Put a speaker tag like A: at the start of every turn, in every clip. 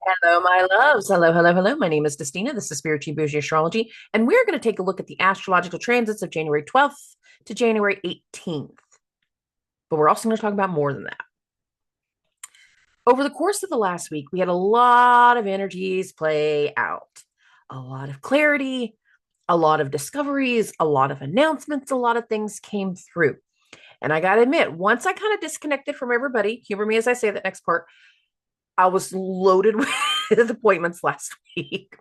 A: Hello, my loves. Hello, hello, hello. My name is Dustina. This is Spiritual Boujee Astrology, and we're going to take a look at the astrological transits of January 12th to January 18th. But we're also going to talk about more than that. Over the course of the last week, we had a lot of energies play out, a lot of clarity, a lot of discoveries, a lot of announcements, a lot of things came through. And I got to admit, once I kind of disconnected from everybody, humor me as I say that next part, I was loaded with appointments last week.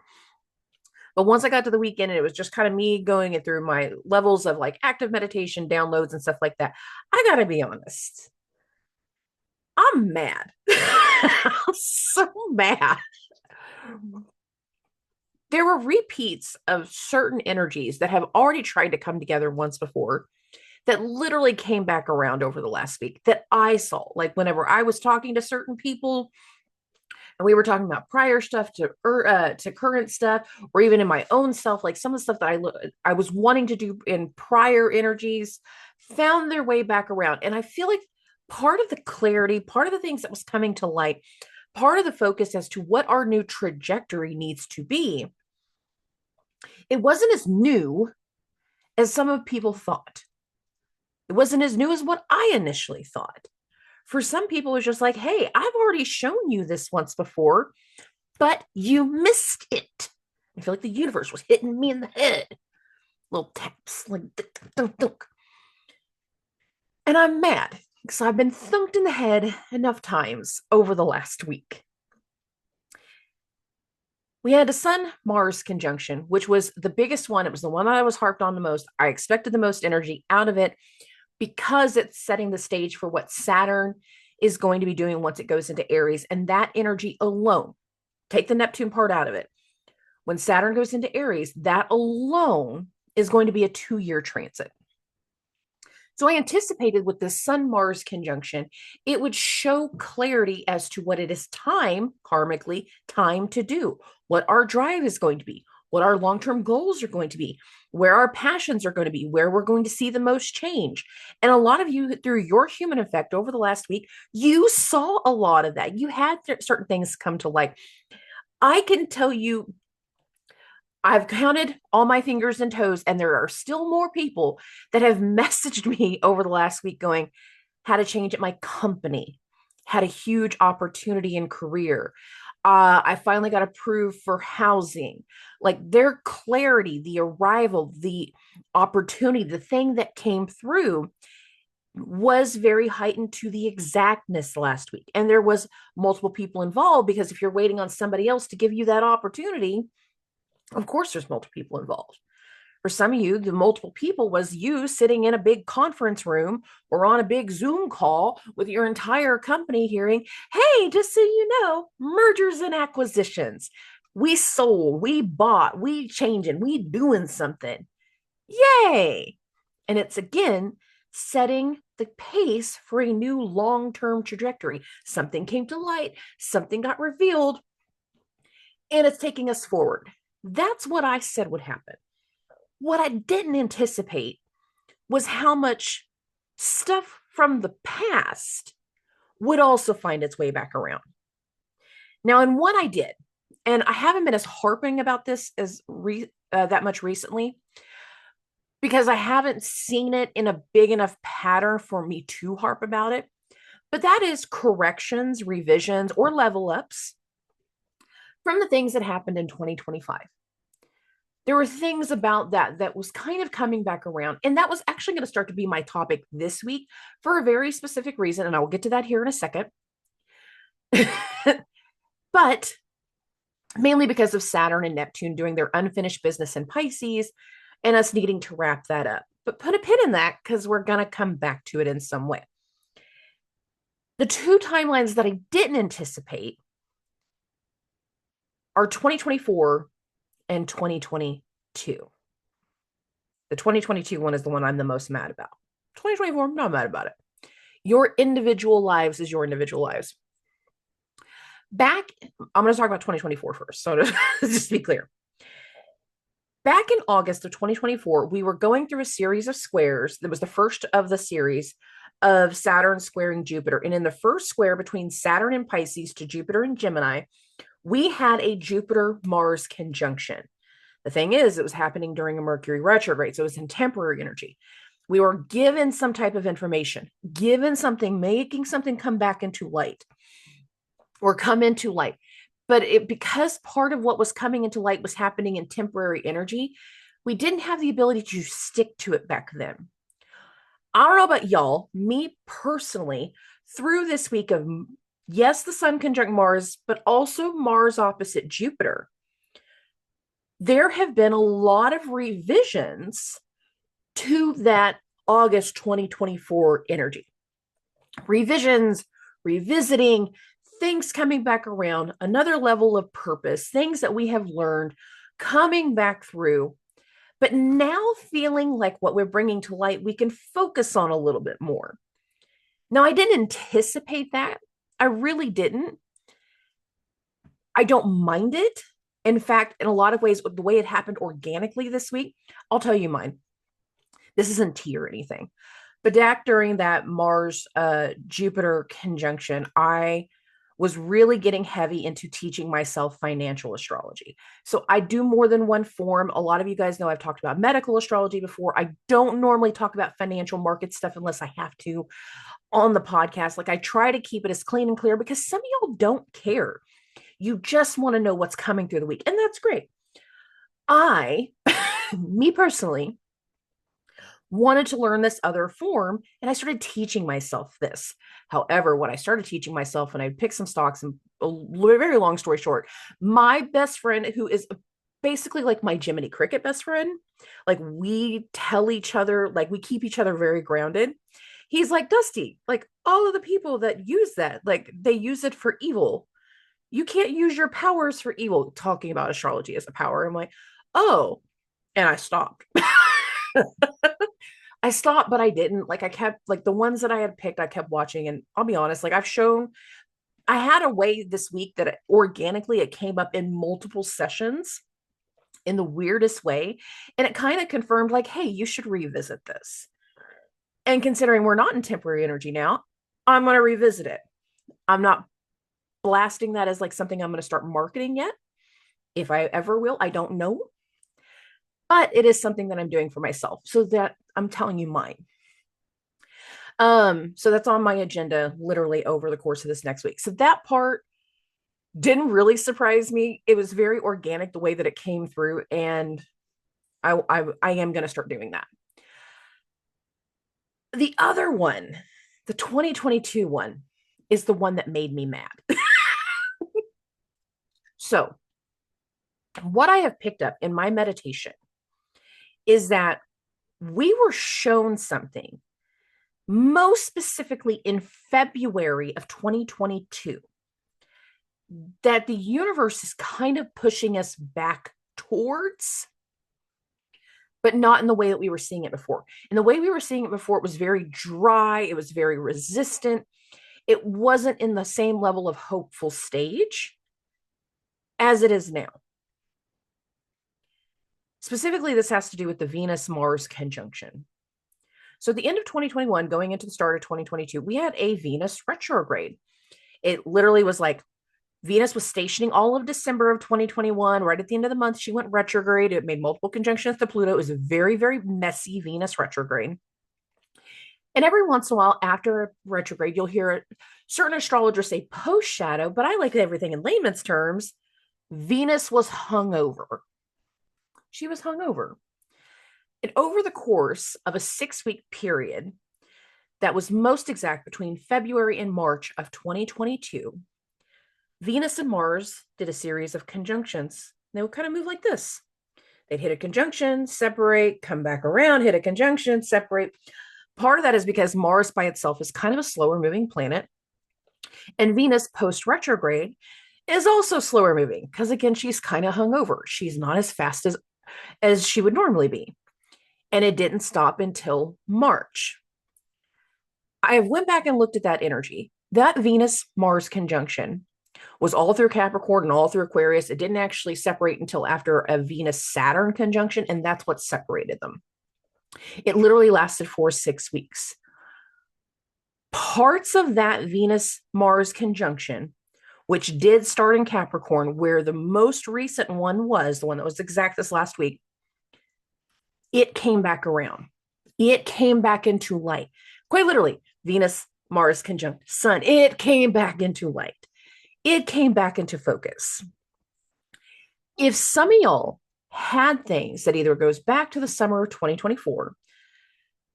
A: But once I got to the weekend and it was just kind of me going it through my levels of like active meditation, downloads, and stuff like that, I got to be honest. I'm mad. I'm so mad. There were repeats of certain energies that have already tried to come together once before that literally came back around over the last week that I saw. Like whenever I was talking to certain people, and we were talking about prior stuff to current stuff, or even in my own self, like some of the stuff that I was wanting to do in prior energies found their way back around. And I feel like part of the clarity, part of the things that was coming to light, part of the focus as to what our new trajectory needs to be, it wasn't as new as some of people thought. It wasn't as new as what I initially thought. For some people, it's just like, hey, I've already shown you this once before, but you missed it. I feel like the universe was hitting me in the head. Little taps, like dunk, dunk, dunk. And I'm mad because I've been thumped in the head enough times over the last week. We had a Sun Mars conjunction, which was the biggest one. It was the one that I was harped on the most. I expected the most energy out of it because it's setting the stage for what Saturn is going to be doing once it goes into Aries. And that energy alone, take the Neptune part out of it. When Saturn goes into Aries, that alone is going to be a 2-year transit. So I anticipated with the Sun Mars conjunction, it would show clarity as to what it is time, karmically, time to do, what our drive is going to be, what our long term goals are going to be, where our passions are going to be, where we're going to see the most change. And a lot of you, through your human effect over the last week, you saw a lot of that. You had certain things come to light. I can tell you, I've counted all my fingers and toes, and there are still more people that have messaged me over the last week going, had a change at my company, had a huge opportunity in career. I finally got approved for housing. Like their clarity, the arrival, the opportunity, the thing that came through was very heightened to the exactness last week. And there was multiple people involved because if you're waiting on somebody else to give you that opportunity, of course, there's multiple people involved. For some of you, the multiple people was you sitting in a big conference room or on a big Zoom call with your entire company hearing, hey, just so you know, mergers and acquisitions. We sold, we bought, we changing, we doing something. Yay. And it's again setting the pace for a new long-term trajectory. Something came to light, something got revealed, and it's taking us forward. That's what I said would happen. What I didn't anticipate was how much stuff from the past would also find its way back around. Now, in what I did, and I haven't been as harping about this as that much recently because I haven't seen it in a big enough pattern for me to harp about it, but that is corrections, revisions, or level ups from the things that happened in 2025. There were things about that was kind of coming back around. And that was actually going to start to be my topic this week for a very specific reason. And I will get to that here in a second. But mainly because of Saturn and Neptune doing their unfinished business in Pisces and us needing to wrap that up. But put a pin in that because we're going to come back to it in some way. The two timelines that I didn't anticipate are 2024 and 2022. The 2022 one is the one I'm the most mad about. 2024, I'm not mad about it. Your individual lives is your individual lives. I'm going to talk about 2024 first. So just to be clear. Back in August of 2024, we were going through a series of squares. That was the first of the series of Saturn squaring Jupiter. And in the first square between Saturn and Pisces to Jupiter and Gemini, We had a Jupiter-Mars conjunction. The thing is, it was happening during a Mercury retrograde, so it was in temporary energy. We were given some type of information, given something, making something come back into light or come into light. But because part of what was coming into light was happening in temporary energy, we didn't have the ability to stick to it back then. I don't know about y'all, me personally, through this week of, yes, the sun conjunct Mars, but also Mars opposite Jupiter, there have been a lot of revisions to that August 2024 energy. Revisions, revisiting, things coming back around, another level of purpose, things that we have learned coming back through. But now feeling like what we're bringing to light, we can focus on a little bit more. Now, I didn't anticipate that. I really didn't. I don't mind it. In fact, in a lot of ways, the way it happened organically this week, I'll tell you mine. This isn't tea or anything. But back during that Mars Jupiter conjunction, I was really getting heavy into teaching myself financial astrology. So I do more than one form. A lot of you guys know I've talked about medical astrology before. I don't normally talk about financial market stuff unless I have to on the podcast. Like I try to keep it as clean and clear because some of y'all don't care. You just want to know what's coming through the week. And that's great. Me personally, wanted to learn this other form, and I started teaching myself this. However, when I started teaching myself and I picked some stocks, and a very long story short, my best friend, who is basically like my Gemini cricket best friend, like we tell each other, like we keep each other very grounded. He's like, Dusty, like all of the people that use that, like they use it for evil. You can't use your powers for evil, talking about astrology as a power. I'm like, oh, and I stopped. I stopped, but I didn't. Like I kept like the ones that I had picked, I kept watching. And I'll be honest, like I had a way this week that organically it came up in multiple sessions in the weirdest way. And it kind of confirmed like, hey, you should revisit this. And considering we're not in temporary energy now, I'm going to revisit it. I'm not blasting that as like something I'm going to start marketing yet. If I ever will, I don't know. But it is something that I'm doing for myself. So that I'm telling you mine. So that's on my agenda literally over the course of this next week. So that part didn't really surprise me. It was very organic the way that it came through, and I am going to start doing that. The other one, the 2022 one, is the one that made me mad. So what I have picked up in my meditation is that we were shown something, most specifically in February of 2022, that the universe is kind of pushing us back towards, but not in the way that we were seeing it before. In the way we were seeing it before, it was very dry. It was very resistant. It wasn't in the same level of hopeful stage as it is now. Specifically, this has to do with the Venus-Mars conjunction. So at the end of 2021, going into the start of 2022, we had a Venus retrograde. It literally was like Venus was stationing all of December of 2021. Right at the end of the month, she went retrograde. It made multiple conjunctions to Pluto. It was a very, very messy Venus retrograde. And every once in a while, after a retrograde, you'll hear certain astrologers say post-shadow, but I like everything in layman's terms. Venus was hungover. She was hungover. And over the course of a 6-week period that was most exact between February and March of 2022, Venus and Mars did a series of conjunctions. They would kind of move like this. They'd hit a conjunction, separate, come back around, hit a conjunction, separate. Part of that is because Mars by itself is kind of a slower moving planet. And Venus post retrograde is also slower moving because, again, she's kind of hungover. She's not as fast as she would normally be. And it didn't stop until March. I went back and looked at that energy. That Venus-Mars conjunction was all through Capricorn and all through Aquarius. It didn't actually separate until after a Venus-Saturn conjunction, and that's what separated them. It literally lasted for 6 weeks. Parts of that Venus-Mars conjunction which did start in Capricorn, where the most recent one was the one that was exact this last week, it came back around. It came back into light. Quite literally, Venus, Mars conjunct Sun. It came back into light. It came back into focus. If some of y'all had things that either goes back to the summer of 2024,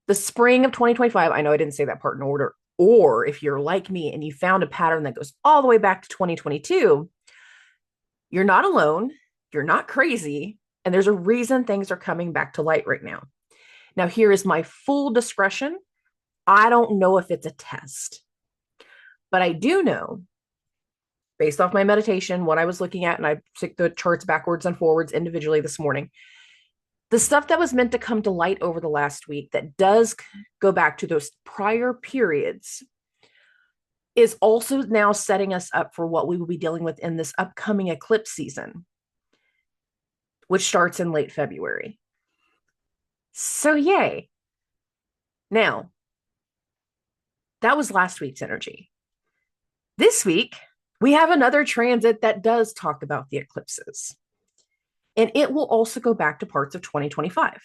A: the spring of 2025, I know I didn't say that part in order, or if you're like me and you found a pattern that goes all the way back to 2022, you're not alone, you're not crazy, and there's a reason things are coming back to light right now. Now, here is my full discretion. I don't know if it's a test, but I do know, based off my meditation, what I was looking at, and I took the charts backwards and forwards individually this morning, the stuff that was meant to come to light over the last week that does go back to those prior periods is also now setting us up for what we will be dealing with in this upcoming eclipse season, which starts in late February. So yay. Now, that was last week's energy. This week, we have another transit that does talk about the eclipses. And it will also go back to parts of 2025.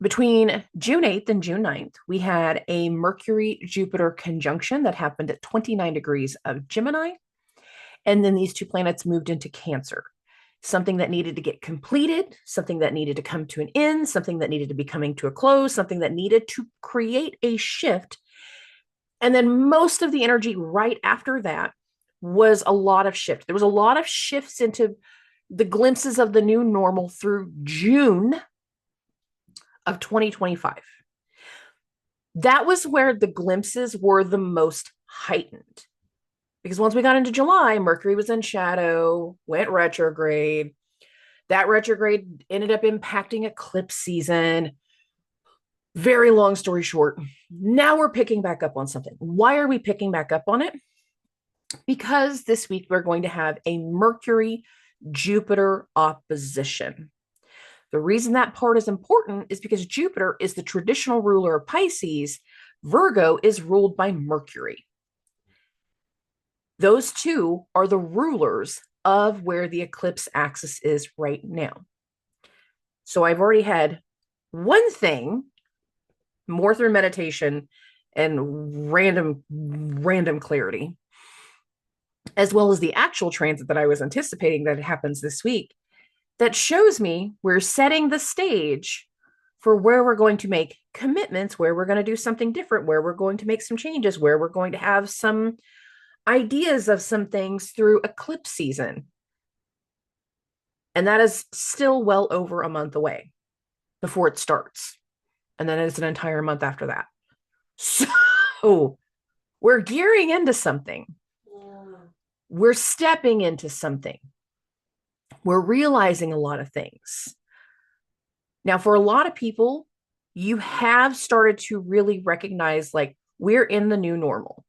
A: Between June 8th and June 9th, we had a Mercury-Jupiter conjunction that happened at 29 degrees of Gemini. And then these two planets moved into Cancer. Something that needed to get completed, something that needed to come to an end, something that needed to be coming to a close, something that needed to create a shift. And then most of the energy right after that was a lot of shift. There was a lot of shifts into the glimpses of the new normal through June of 2025. That was where the glimpses were the most heightened. Because once we got into July, Mercury was in shadow, went retrograde. That retrograde ended up impacting eclipse season. Very long story short, now we're picking back up on something. Why are we picking back up on it? Because this week we're going to have a Mercury-Jupiter opposition. The reason that part is important is because Jupiter is the traditional ruler of Pisces. Virgo is ruled by Mercury. Those two are the rulers of where the eclipse axis is right now. So I've already had one thing, more through meditation and random clarity, as well as the actual transit that I was anticipating that happens this week, that shows me we're setting the stage for where we're going to make commitments, where we're going to do something different, where we're going to make some changes, where we're going to have some ideas of some things through eclipse season. And that is still well over a month away before it starts. And then it's an entire month after that. So we're gearing into something. We're stepping into something. We're realizing a lot of things. Now, for a lot of people, you have started to really recognize, like, we're in the new normal.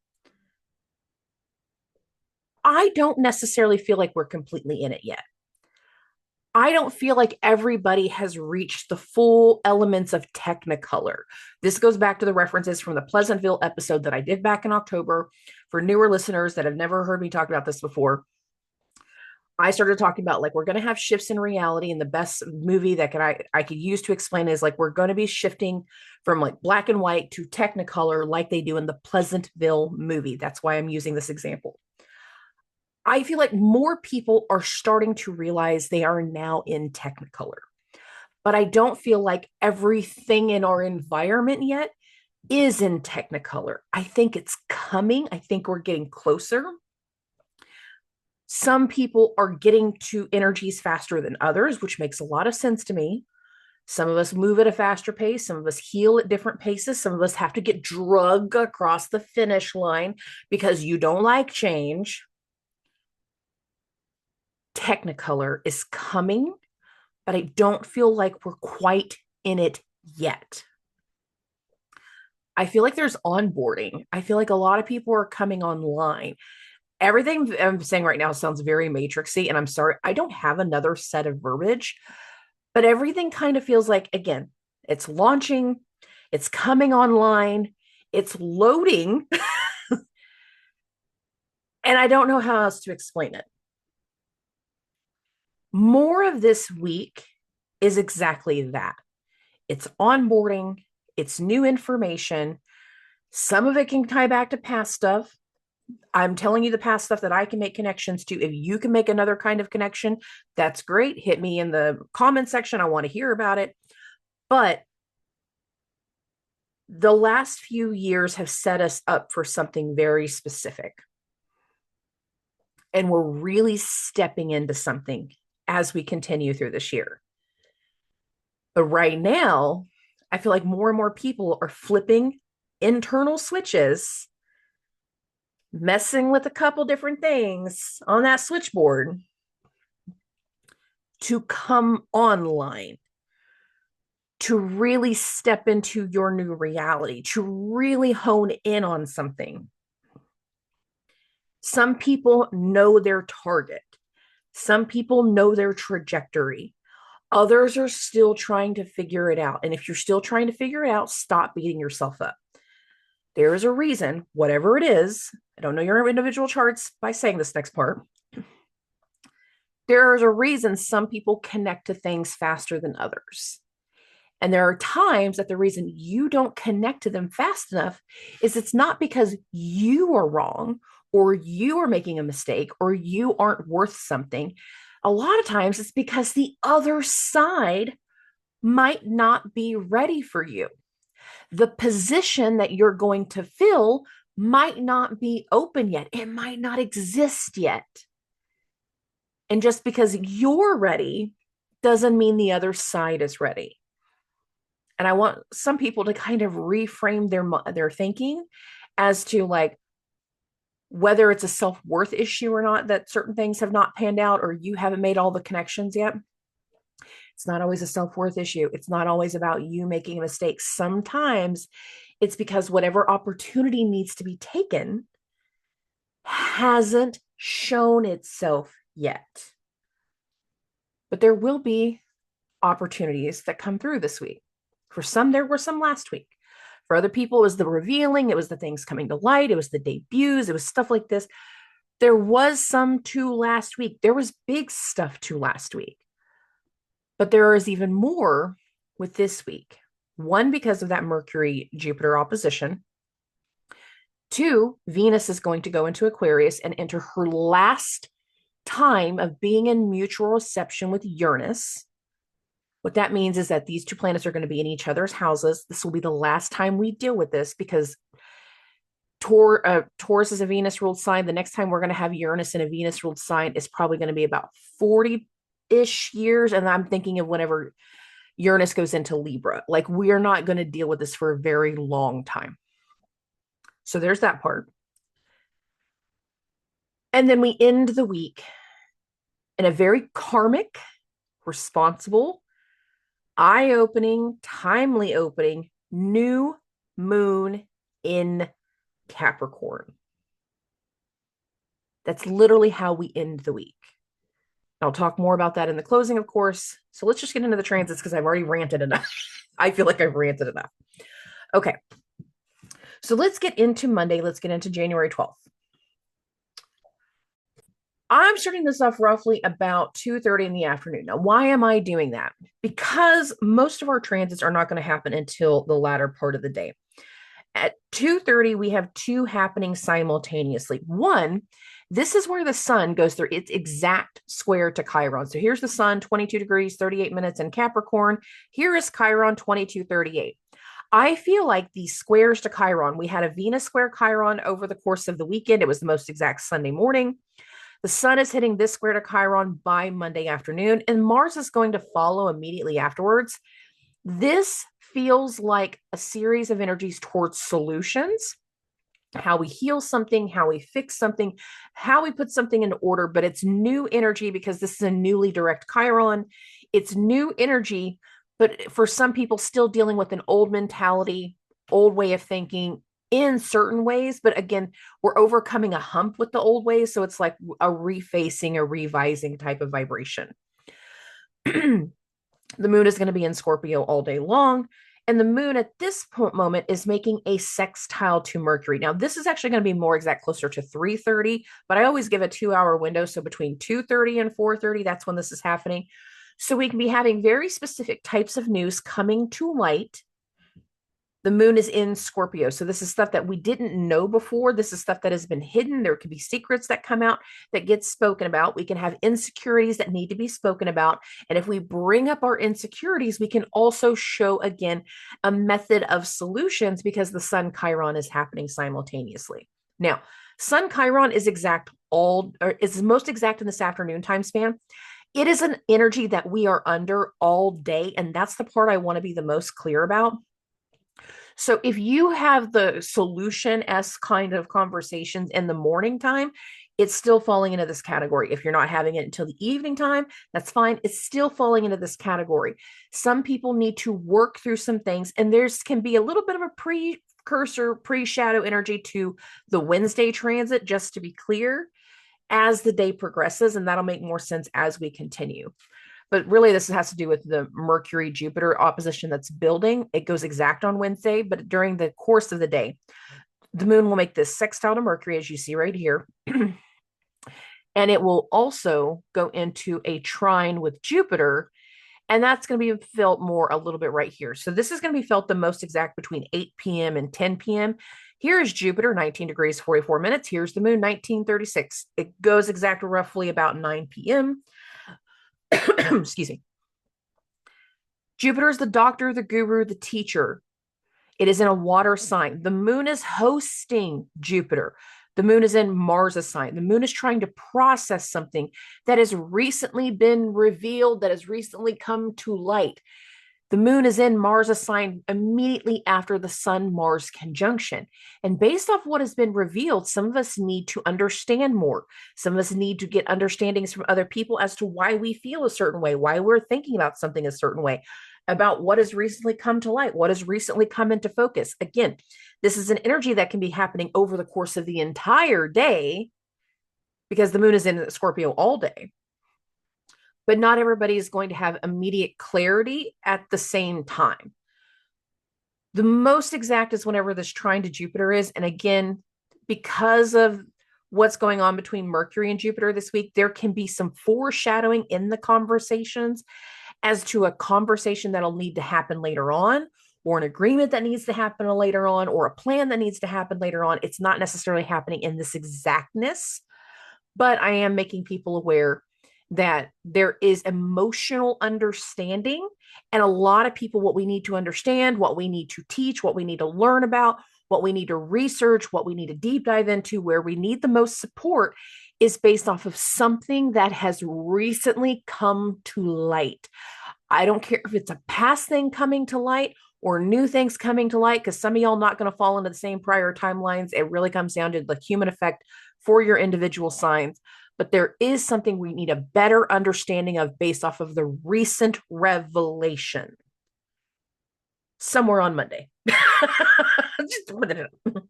A: I don't necessarily feel like we're completely in it yet. I don't feel like everybody has reached the full elements of Technicolor. This goes back to the references from the Pleasantville episode that I did back in October. For newer listeners that have never heard me talk about this before, I started talking about, like, we're going to have shifts in reality, and the best movie that I could use to explain is, like, we're going to be shifting from, like, black and white to Technicolor like they do in the Pleasantville movie. That's why I'm using this example. I feel like more people are starting to realize they are now in Technicolor, but I don't feel like everything in our environment yet is in Technicolor. I think it's coming. I think we're getting closer. Some people are getting to energies faster than others, which makes a lot of sense to me. Some of us move at a faster pace. Some of us heal at different paces. Some of us have to get dragged across the finish line because you don't like change. Technicolor is coming, but I don't feel like we're quite in it yet. I feel like there's onboarding. I feel like a lot of people are coming online. Everything I'm saying right now sounds very matrixy, and I'm sorry, I don't have another set of verbiage, but everything kind of feels like, again, it's launching, it's coming online, it's loading. And I don't know how else to explain it. More of this week is exactly that. It's onboarding, it's new information. Some of it can tie back to past stuff. I'm telling you the past stuff that I can make connections to. If you can make another kind of connection, that's great. Hit me in the comment section. I want to hear about it. But the last few years have set us up for something very specific. And we're really stepping into something as we continue through this year. But right now, I feel like more and more people are flipping internal switches, messing with a couple different things on that switchboard to come online, to really step into your new reality, to really hone in on something. Some people know their target. Some people know their trajectory. Others are still trying to figure it out. And if you're still trying to figure it out, stop beating yourself up. There is a reason, whatever it is. I don't know your individual charts by saying this next part. There is a reason some people connect to things faster than others. And there are times that the reason you don't connect to them fast enough is it's not because you are wrong or you are making a mistake or you aren't worth something. A lot of times it's because the other side might not be ready for you. The position that you're going to fill might not be open yet. It might not exist yet. And just because you're ready doesn't mean the other side is ready. And I want some people to kind of reframe their thinking as to like whether it's a self-worth issue or not, that certain things have not panned out or you haven't made all the connections yet. It's not always a self-worth issue. It's not always about you making a mistake. Sometimes it's because whatever opportunity needs to be taken hasn't shown itself yet. But there will be opportunities that come through this week. For some, there were some last week. For other people, it was the revealing. It was the things coming to light. It was the debuts. It was stuff like this. There was some too last week. There was big stuff too last week. But there is even more with this week. One, because of that Mercury-Jupiter opposition. Two, Venus is going to go into Aquarius and enter her last time of being in mutual reception with Uranus. What that means is that these two planets are going to be in each other's houses. This will be the last time we deal with this because Taurus is a Venus-ruled sign. The next time we're going to have Uranus in a Venus-ruled sign is probably going to be about 40-ish years. And I'm thinking of whenever Uranus goes into Libra. Like, we are not going to deal with this for a very long time. So there's that part. And then we end the week in a very karmic, responsible, eye-opening, timely opening new moon in Capricorn. That's literally how we end the week. I'll talk more about that in the closing, of course. So let's just get into the transits because I've already ranted enough. I feel like I've ranted enough. Okay. So let's get into Monday. Let's get into January 12th. I'm starting this off roughly about 2:30 in the afternoon. Now, why am I doing that? Because most of our transits are not going to happen until the latter part of the day. At 2:30, we have two happening simultaneously. One, this is where the sun goes through its exact square to Chiron. So here's the sun, 22 degrees, 38 minutes in Capricorn. Here is Chiron, 22:38. I feel like these squares to Chiron, we had a Venus square Chiron over the course of the weekend. It was the most exact Sunday morning. The sun is hitting this square to Chiron by Monday afternoon, and Mars is going to follow immediately afterwards. This feels like a series of energies towards solutions, how we heal something, how we fix something, how we put something in order, but it's new energy because this is a newly direct Chiron. It's new energy, but for some people still dealing with an old mentality, old way of thinking, in certain ways, but again, we're overcoming a hump with the old ways. So it's like a refacing, a revising type of vibration. The moon is going to be in Scorpio all day long. And the moon at this moment is making a sextile to Mercury. Now, this is actually going to be more exact, closer to 3:30, but I always give a 2-hour window. So between 2:30 and 4:30, that's when this is happening. So we can be having very specific types of news coming to light. The moon is in Scorpio. So this is stuff that we didn't know before. This is stuff that has been hidden. There could be secrets that come out that get spoken about. We can have insecurities that need to be spoken about. And if we bring up our insecurities, we can also show again a method of solutions because the Sun Chiron is happening simultaneously. Now, Sun Chiron is most exact in this afternoon time span. It is an energy that we are under all day. And that's the part I want to be the most clear about. So if you have the solution-esque kind of conversations in the morning time, it's still falling into this category. If you're not having it until the evening time, that's fine. It's still falling into this category. Some people need to work through some things, and there's can be a little bit of a precursor, pre-shadow energy to the Wednesday transit, just to be clear, as the day progresses, and that'll make more sense as we continue. But really, this has to do with the Mercury-Jupiter opposition that's building. It goes exact on Wednesday, but during the course of the day, the moon will make this sextile to Mercury, as you see right here. And it will also go into a trine with Jupiter, and that's going to be felt more a little bit right here. So this is going to be felt the most exact between 8 p.m. and 10 p.m. Here is Jupiter, 19 degrees, 44 minutes. Here's the moon, 1936. It goes exact roughly about 9 p.m. Excuse me. Jupiter is the doctor, the guru, the teacher. It is in a water sign. The moon is hosting Jupiter. The moon is in Mars' sign. The moon is trying to process something that has recently been revealed, that has recently come to light. The moon is in Mars' sign immediately after the Sun-Mars conjunction. And based off what has been revealed, some of us need to understand more. Some of us need to get understandings from other people as to why we feel a certain way, why we're thinking about something a certain way, about what has recently come to light, what has recently come into focus. Again, this is an energy that can be happening over the course of the entire day because the moon is in Scorpio all day. But not everybody is going to have immediate clarity at the same time. The most exact is whenever this trine to Jupiter is. And again, because of what's going on between Mercury and Jupiter this week, there can be some foreshadowing in the conversations as to a conversation that'll need to happen later on, or an agreement that needs to happen later on, or a plan that needs to happen later on. It's not necessarily happening in this exactness, but I am making people aware that there is emotional understanding, and a lot of people, what we need to understand, what we need to teach, what we need to learn about, what we need to research, what we need to deep dive into, where we need the most support is based off of something that has recently come to light. I don't care if it's a past thing coming to light or new things coming to light, because some of y'all not going to fall into the same prior timelines. It really comes down to the human effect for your individual signs. But there is something we need a better understanding of based off of the recent revelation somewhere on Monday.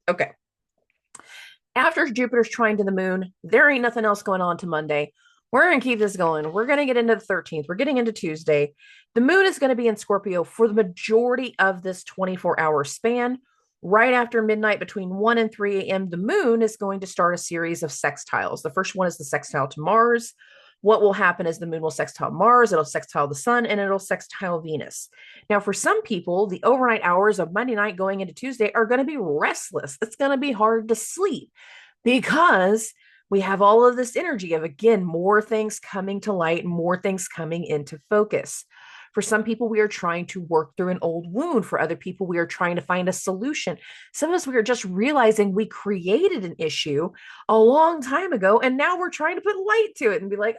A: Okay. After Jupiter's trine to the moon, there ain't nothing else going on to Monday. We're going to keep this going. We're going to get into the 13th. We're getting into Tuesday. The moon is going to be in Scorpio for the majority of this 24-hour span. Right after midnight, between 1 and 3 a.m., the moon is going to start a series of sextiles. The first one is the sextile to Mars. What will happen is the moon will sextile Mars, it'll sextile the sun, and it'll sextile Venus. Now, for some people, the overnight hours of Monday night going into Tuesday are going to be restless. It's going to be hard to sleep because we have all of this energy of, again, more things coming to light, more things coming into focus. For some people, we are trying to work through an old wound. For other people, we are trying to find a solution. Some of us, we are just realizing we created an issue a long time ago, and now we're trying to put light to it and be like,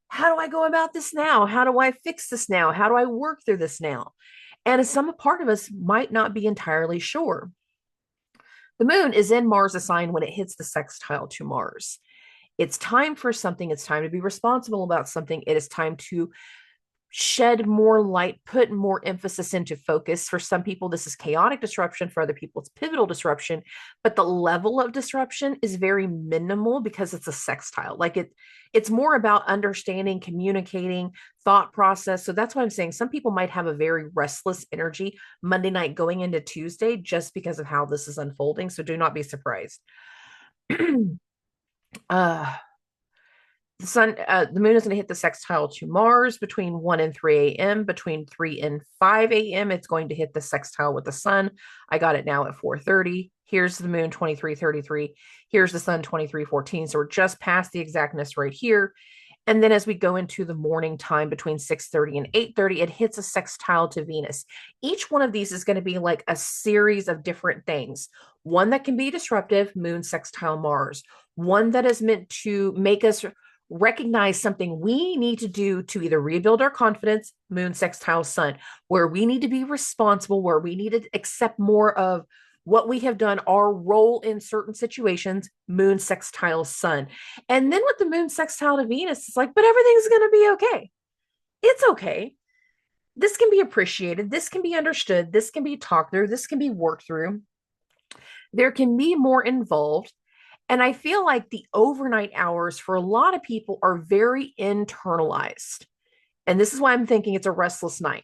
A: how do I go about this now? How do I fix this now? How do I work through this now? And some part of us might not be entirely sure. The moon is in Mars' sign when it hits the sextile to Mars. It's time for something. It's time to be responsible about something. It is time to shed more light, put more emphasis into focus. For some people, this is chaotic disruption. For other people, it's pivotal disruption. But the level of disruption is very minimal because it's a sextile. Like it's more about understanding, communicating, thought process. So that's why I'm saying some people might have a very restless energy Monday night going into Tuesday just because of how this is unfolding. So do not be surprised. uh the moon is going to hit the sextile to Mars between 1 and 3 a.m. Between 3 and 5 a.m., it's going to hit the sextile with the sun. I got it now at 4:30. Here's the moon 23:33. Here's the sun 23:14. So we're just past the exactness right here. And then as we go into the morning time between 6:30 and 8:30, it hits a sextile to Venus. Each one of these is going to be like a series of different things. One that can be disruptive, moon sextile Mars. One that is meant to make us recognize something we need to do to either rebuild our confidence, moon sextile sun, where we need to be responsible, where we need to accept more of what we have done, our role in certain situations, moon sextile sun. And then with the moon sextile to Venus, it's like, but everything's going to be okay. It's okay. This can be appreciated. This can be understood. This can be talked through. This can be worked through. There can be more involved. And I feel like the overnight hours for a lot of people are very internalized. And this is why I'm thinking it's a restless night.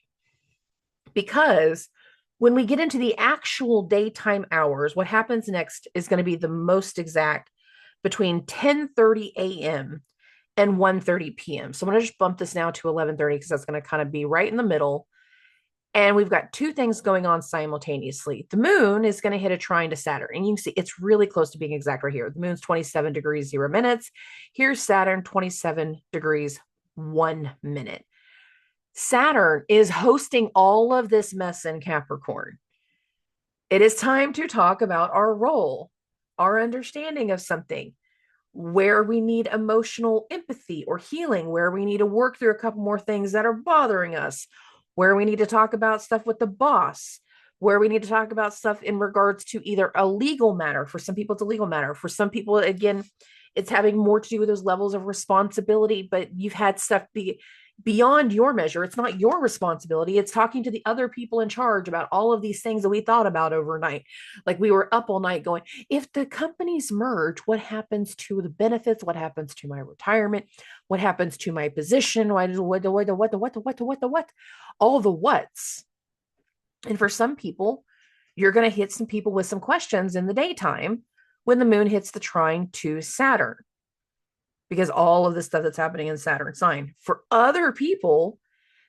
A: Because when we get into the actual daytime hours, what happens next is going to be the most exact between 10:30 a.m. and 1:30 p.m. So I'm going to just bump this now to 11:30 because that's going to kind of be right in the middle. And we've got two things going on simultaneously. The moon is going to hit a trine to Saturn. And you can see it's really close to being exact right here. The moon's 27 degrees, 0 minutes. Here's Saturn, 27 degrees, 1 minute. Saturn is hosting all of this mess in Capricorn. It is time to talk about our role, our understanding of something, where we need emotional empathy or healing, where we need to work through a couple more things that are bothering us, where we need to talk about stuff with the boss, where we need to talk about stuff in regards to either a legal matter. For some people, it's a legal matter. For some people, again, it's having more to do with those levels of responsibility, but you've had stuff be beyond your measure. It's not your responsibility. It's talking to the other people in charge about all of these things that we thought about overnight. Like we were up all night going, if the companies merge, what happens to the benefits? What happens to my retirement? What happens to my position? What, all the what's. And for some people, you're going to hit some people with some questions in the daytime when the moon hits the trine to Saturn, because all of the stuff that's happening in Saturn sign. For other people,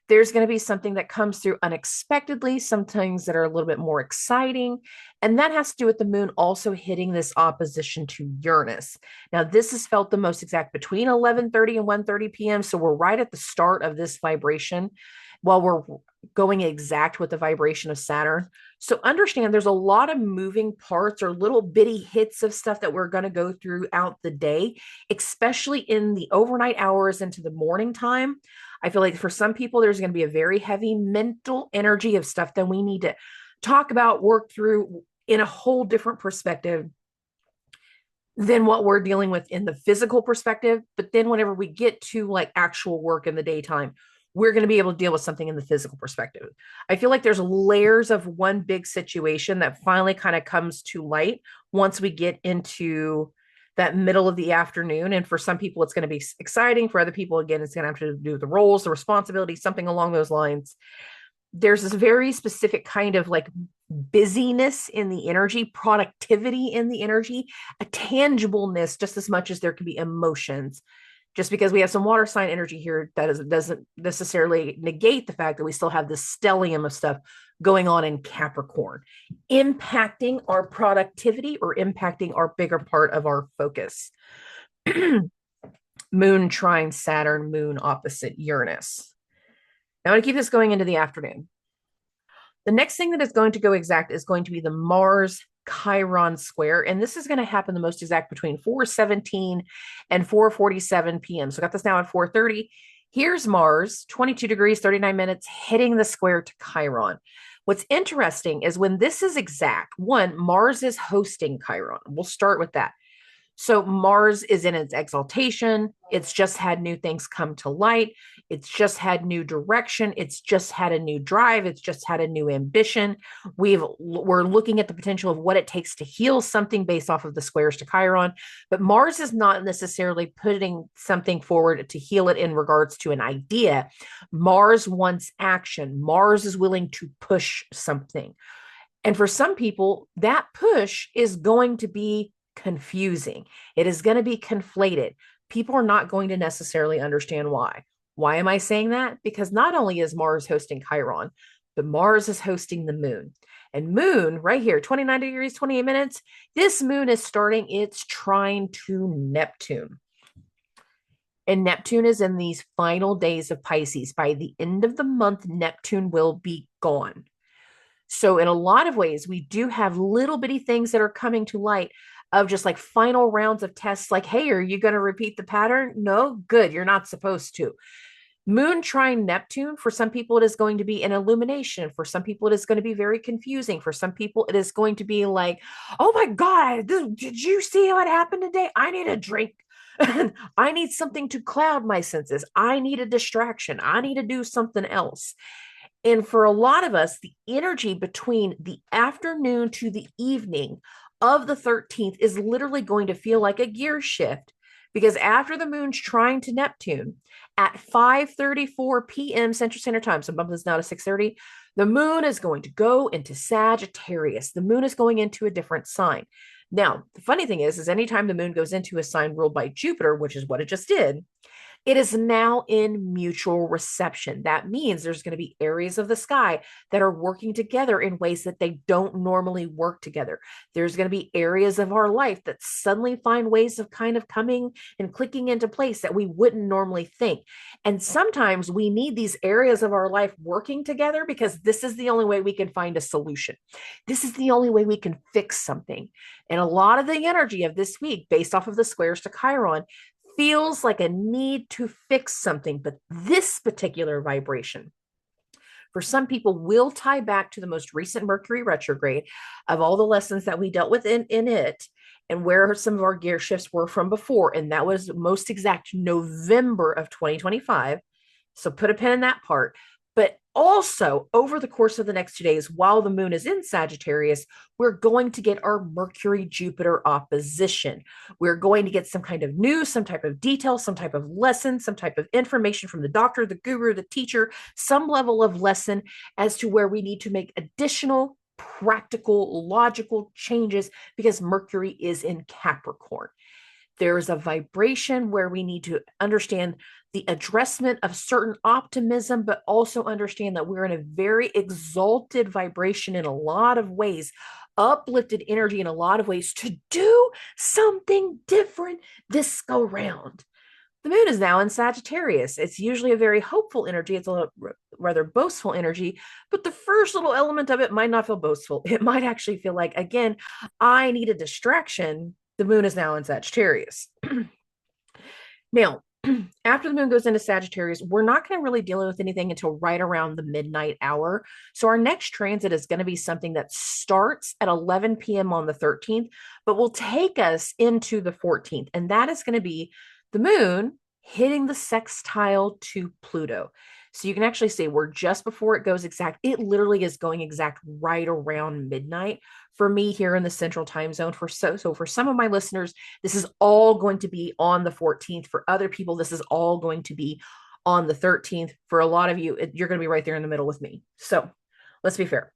A: there's going to be something that comes through unexpectedly, some things that are a little bit more exciting. And that has to do with the moon also hitting this opposition to Uranus. Now, this is felt the most exact between 11:30 and 1:30 p.m. So we're right at the start of this vibration while we're going exact with the vibration of Saturn. So understand there's a lot of moving parts or little bitty hits of stuff that we're going to go throughout the day, especially in the overnight hours into the morning time. I feel like for some people, there's going to be a very heavy mental energy of stuff that we need to talk about, work through in a whole different perspective than what we're dealing with in the physical perspective. But then whenever we get to like actual work in the daytime, we're going to be able to deal with something in the physical perspective. I feel like there's layers of one big situation that finally kind of comes to light once we get into that middle of the afternoon. And for some people, it's going to be exciting. For other people, again, it's going to have to do with the roles, the responsibilities, something along those lines. There's this very specific kind of like busyness in the energy, productivity in the energy, a tangibleness just as much as there can be emotions. Just because we have some water sign energy here, that doesn't necessarily negate the fact that we still have this stellium of stuff going on in Capricorn, impacting our productivity or impacting our bigger part of our focus. Moon trine Saturn, moon opposite Uranus. Now I'm going to keep this going into the afternoon. The next thing that is going to go exact is going to be the Mars Chiron square. And this is going to happen the most exact between 4:17 and 4:47 p.m. So I got this now at 4:30. Here's Mars, 22 degrees, 39 minutes, hitting the square to Chiron. What's interesting is when this is exact, one, Mars is hosting Chiron. We'll start with that. So Mars is in its exaltation. It's just had new things come to light. It's just had new direction. It's just had a new drive. It's just had a new ambition. We're looking at the potential of what it takes to heal something based off of the squares to Chiron. But Mars is not necessarily putting something forward to heal it in regards to an idea. Mars wants action. Mars is willing to push something. And for some people, that push is going to be confusing. It is going to be conflated. People are not going to necessarily understand why. Why am I saying that? Because not only is Mars hosting Chiron, but Mars is hosting the moon. And moon, right here, 29 degrees, 28 minutes, this moon is starting its trine to Neptune. And Neptune is in these final days of Pisces. By the end of the month, Neptune will be gone. So in a lot of ways, we do have little bitty things that are coming to light of just like final rounds of tests like, hey, are you going to repeat the pattern? No, good. You're not supposed to. Moon trine Neptune, for some people, it is going to be an illumination. For some people, it is going to be very confusing. For some people, it is going to be like, oh my God, did you see what happened today? I need a drink. I need something to cloud my senses. I need a distraction. I need to do something else. And for a lot of us, the energy between the afternoon to the evening of the 13th is literally going to feel like a gear shift, because after the moon's trine to Neptune at 5:34 p.m. Central Standard Time, so bump this now to 6:30, the moon is going to go into Sagittarius. The moon is going into a different sign. Now, the funny thing is anytime the moon goes into a sign ruled by Jupiter, which is what it just did, it is now in mutual reception. That means there's going to be areas of the sky that are working together in ways that they don't normally work together. There's going to be areas of our life that suddenly find ways of kind of coming and clicking into place that we wouldn't normally think. And sometimes we need these areas of our life working together because this is the only way we can find a solution. This is the only way we can fix something. And a lot of the energy of this week, based off of the squares to Chiron, feels like a need to fix something, but this particular vibration, for some people, will tie back to the most recent Mercury retrograde of all the lessons that we dealt with in it, and where some of our gear shifts were from before. And that was most exact November of 2025. So put a pin in that part. But also, over the course of the next 2 days, while the moon is in Sagittarius, we're going to get our Mercury-Jupiter opposition. We're going to get some kind of news, some type of detail, some type of lesson, some type of information from the doctor, the guru, the teacher, some level of lesson as to where we need to make additional practical, logical changes because Mercury is in Capricorn. There's a vibration where we need to understand the addressment of certain optimism, but also understand that we're in a very exalted vibration in a lot of ways, uplifted energy in a lot of ways to do something different this go round. The moon is now in Sagittarius. It's usually a very hopeful energy. It's a rather boastful energy, but the first little element of it might not feel boastful. It might actually feel like, again, I need a distraction. The moon is now in Sagittarius. Now, after the moon goes into Sagittarius, we're not going to really deal with anything until right around the midnight hour. So our next transit is going to be something that starts at 11 p.m. on the 13th, but will take us into the 14th. And that is going to be the moon hitting the sextile to Pluto. So you can actually see we're just before it goes exact. It literally is going exact right around midnight for me here in the central time zone. So for some of my listeners, this is all going to be on the 14th. For other people, this is all going to be on the 13th. For a lot of you, you're going to be right there in the middle with me. So let's be fair.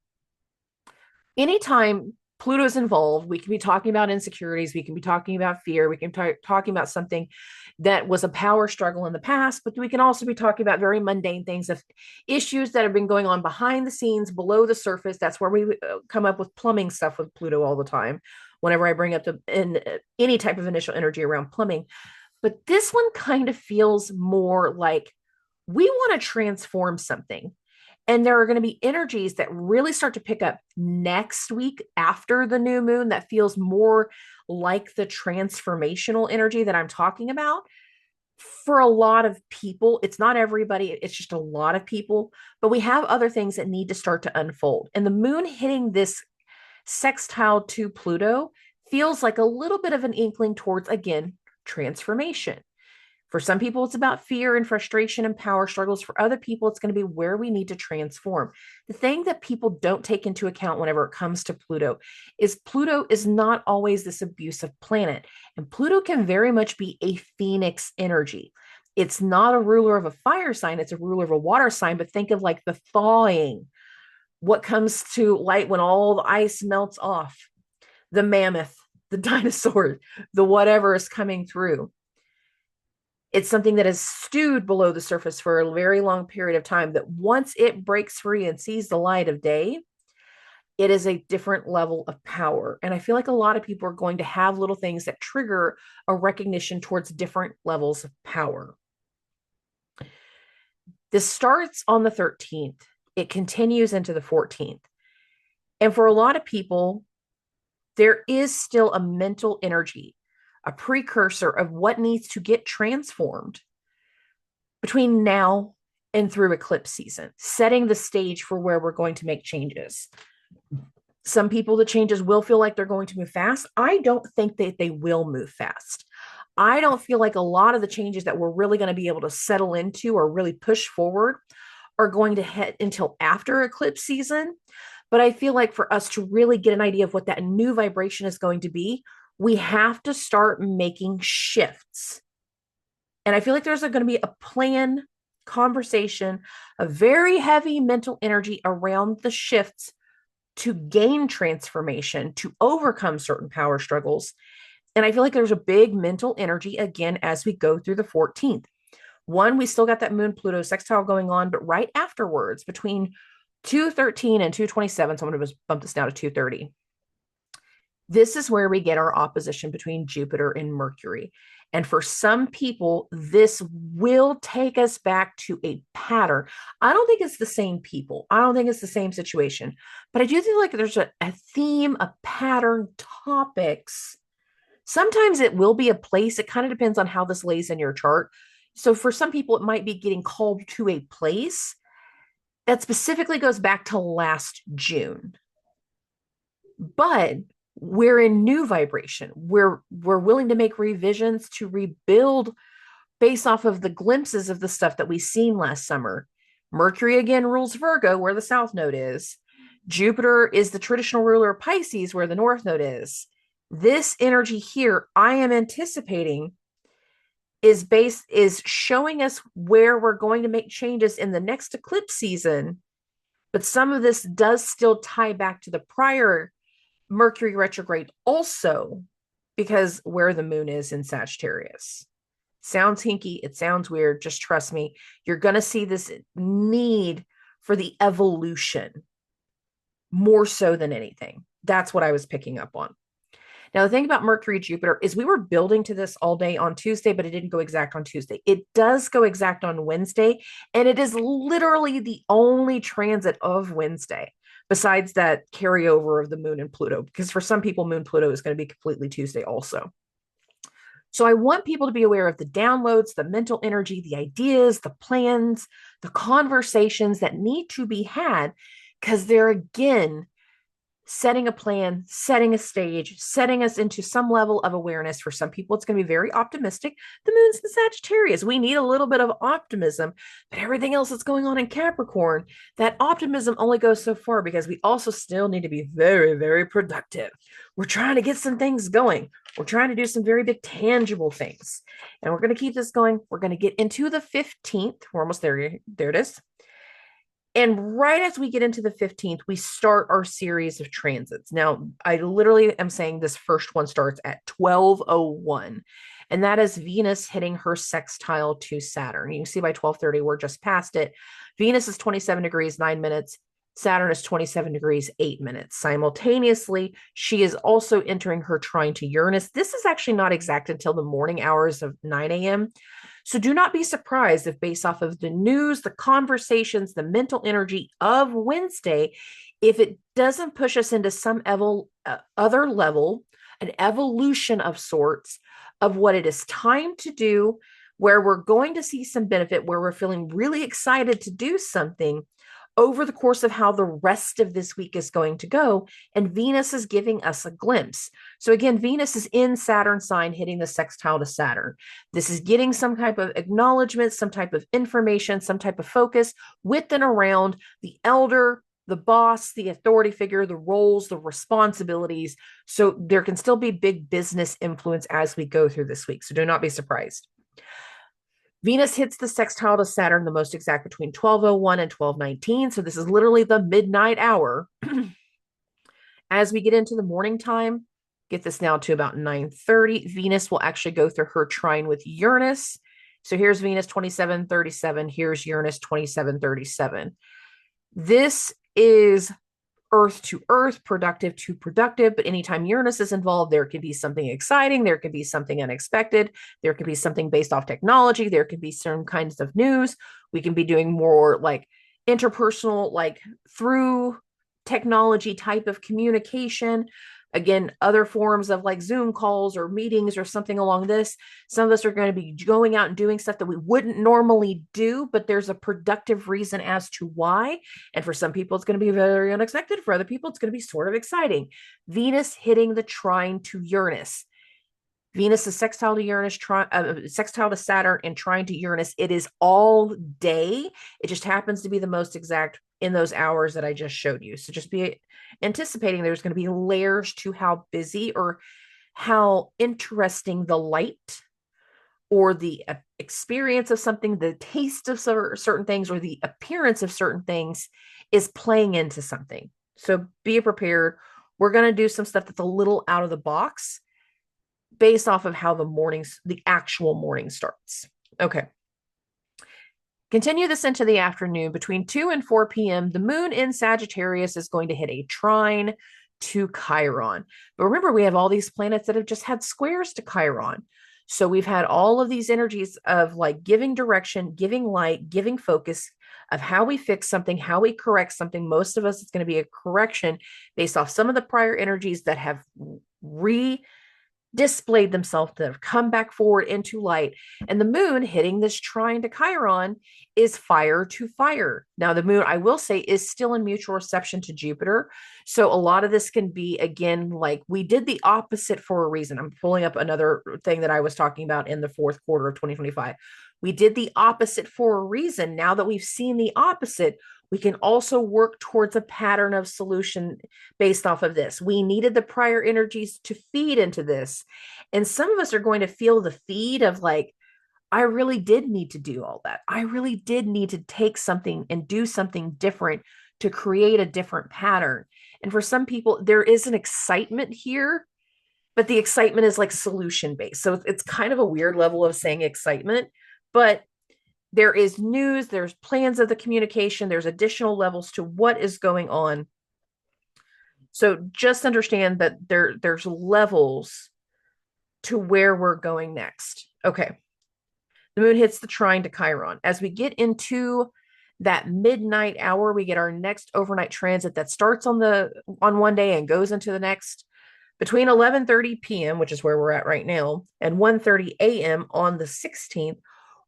A: Anytime Pluto is involved, we can be talking about insecurities, we can be talking about fear, we can be talking about something that was a power struggle in the past, but we can also be talking about very mundane things of issues that have been going on behind the scenes, below the surface. That's where we come up with plumbing stuff with Pluto all the time, whenever I bring up any type of initial energy around plumbing. But this one kind of feels more like we want to transform something. And there are going to be energies that really start to pick up next week after the new moon that feels more like the transformational energy that I'm talking about. For a lot of people, it's not everybody, it's just a lot of people, but we have other things that need to start to unfold. And the moon hitting this sextile to Pluto feels like a little bit of an inkling towards, again, transformation. For some people, it's about fear and frustration and power struggles. For other people, it's going to be where we need to transform. The thing that people don't take into account whenever it comes to Pluto is not always this abusive planet. And Pluto can very much be a phoenix energy. It's not a ruler of a fire sign, it's a ruler of a water sign, but think of like the thawing, what comes to light when all the ice melts off, the mammoth, the dinosaur, the whatever is coming through. It's something that is stewed below the surface for a very long period of time, that once it breaks free and sees the light of day, it is a different level of power. And I feel like a lot of people are going to have little things that trigger a recognition towards different levels of power. This starts on the 13th. It continues into the 14th. And for a lot of people, there is still a mental energy, a precursor of what needs to get transformed between now and through eclipse season, setting the stage for where we're going to make changes. Some people, the changes will feel like they're going to move fast. I don't think that they will move fast. I don't feel like a lot of the changes that we're really going to be able to settle into or really push forward are going to hit until after eclipse season. But I feel like for us to really get an idea of what that new vibration is going to be, we have to start making shifts. And I feel like there's going to be a plan, conversation, a very heavy mental energy around the shifts to gain transformation, to overcome certain power struggles. And I feel like there's a big mental energy again as we go through the 14th. One, we still got that Moon Pluto sextile going on, but right afterwards, between 2:13 and 2:27, so I'm going to bump this down to 2:30. This is where we get our opposition between Jupiter and Mercury. And for some people, this will take us back to a pattern. I don't think it's the same people. I don't think it's the same situation. But I do feel like there's a theme, a pattern, topics. Sometimes it will be a place. It kind of depends on how this lays in your chart. So for some people, it might be getting called to a place that specifically goes back to last June. But we're in new vibration. We're willing to make revisions to rebuild based off of the glimpses of the stuff that we've seen last summer. Mercury again rules Virgo, where the south node is. Jupiter is the traditional ruler of Pisces, where the north node is. This energy here, I am anticipating, is showing us where we're going to make changes in the next eclipse season. But some of this does still tie back to the prior Mercury retrograde also, because where the moon is in Sagittarius. Sounds hinky. It sounds weird. Just trust me. You're going to see this need for the evolution more so than anything. That's what I was picking up on. Now, the thing about Mercury Jupiter is we were building to this all day on Tuesday, but it didn't go exact on Tuesday. It does go exact on Wednesday, and it is literally the only transit of Wednesday besides that carryover of the moon and Pluto, because for some people, moon Pluto is going to be completely Tuesday also. So I want people to be aware of the downloads, the mental energy, the ideas, the plans, the conversations that need to be had, because they're, again, setting a plan, setting a stage, setting us into some level of awareness. For some people, it's going to be very optimistic. The moon's in Sagittarius. We need a little bit of optimism, but everything else that's going on in Capricorn, that optimism only goes so far, because we also still need to be very, very productive. We're trying to get some things going. We're trying to do some very big tangible things. And we're going to keep this going. We're going to get into the 15th. We're almost there. There it is. And right as we get into the 15th, we start our series of transits. Now, I literally am saying this first one starts at 12:01, and that is Venus hitting her sextile to Saturn. You can see by 12:30, we're just past it. Venus is 27 degrees, 9 minutes. Saturn is 27 degrees, 8 minutes. Simultaneously, she is also entering her trine to Uranus. This is actually not exact until the morning hours of 9 a.m. So do not be surprised if, based off of the news, the conversations, the mental energy of Wednesday, if it doesn't push us into some other level, an evolution of sorts of what it is time to do, where we're going to see some benefit, where we're feeling really excited to do something, over the course of how the rest of this week is going to go. And Venus is giving us a glimpse. So again, Venus is in Saturn sign hitting the sextile to Saturn. This is getting some type of acknowledgement, some type of information, some type of focus with and around the elder, the boss, the authority figure, the roles, the responsibilities. So there can still be big business influence as we go through this week. So do not be surprised. Venus hits the sextile to Saturn the most exact between 12:01 and 12:19. So this is literally the midnight hour. As we get into the morning time, get this now to about 9:30, Venus will actually go through her trine with Uranus. So here's Venus 27:37. Here's Uranus 27:37. This is earth to earth, productive to productive. But anytime Uranus is involved, there could be something exciting. There could be something unexpected. There could be something based off technology. There could be certain kinds of news. We can be doing more like interpersonal, like through technology type of communication. Again, other forms of like Zoom calls or meetings or something along this. Some of us are going to be going out and doing stuff that we wouldn't normally do, but there's a productive reason as to why. And for some people, it's going to be very unexpected. For other people, it's going to be sort of exciting. Venus hitting the trine to Uranus. Venus is sextile to Uranus, sextile to Saturn, and trine to Uranus. It is all day. It just happens to be the most exact in those hours that I just showed you. So just be anticipating there's going to be layers to how busy or how interesting the light or the experience of something, the taste of certain things, or the appearance of certain things is playing into something. So be prepared. We're going to do some stuff that's a little out of the box based off of how the actual morning starts. Okay. Continue this into the afternoon. Between 2 and 4 p.m., the moon in Sagittarius is going to hit a trine to Chiron. But remember, we have all these planets that have just had squares to Chiron. So we've had all of these energies of like giving direction, giving light, giving focus of how we fix something, how we correct something. Most of us, it's going to be a correction based off some of the prior energies that have displayed themselves, that have come back forward into light. And the moon hitting this trine to Chiron is fire to fire. Now, the moon, I will say, is still in mutual reception to Jupiter. So a lot of this can be, again, like we did the opposite for a reason. I'm pulling up another thing that I was talking about in the fourth quarter of 2025. We did the opposite for a reason. Now that we've seen the opposite, we can also work towards a pattern of solution based off of this. We needed the prior energies to feed into this. And some of us are going to feel the feed of like, I really did need to do all that. I really did need to take something and do something different to create a different pattern. And for some people, there is an excitement here, but the excitement is like solution based. So it's kind of a weird level of saying excitement, but there is news, there's plans of the communication, there's additional levels to what is going on. So just understand that there's levels to where we're going next. Okay. The moon hits the trine to Chiron. As we get into that midnight hour, we get our next overnight transit that starts on one day and goes into the next. Between 11:30 p.m., which is where we're at right now, and 1:30 a.m. on the 16th,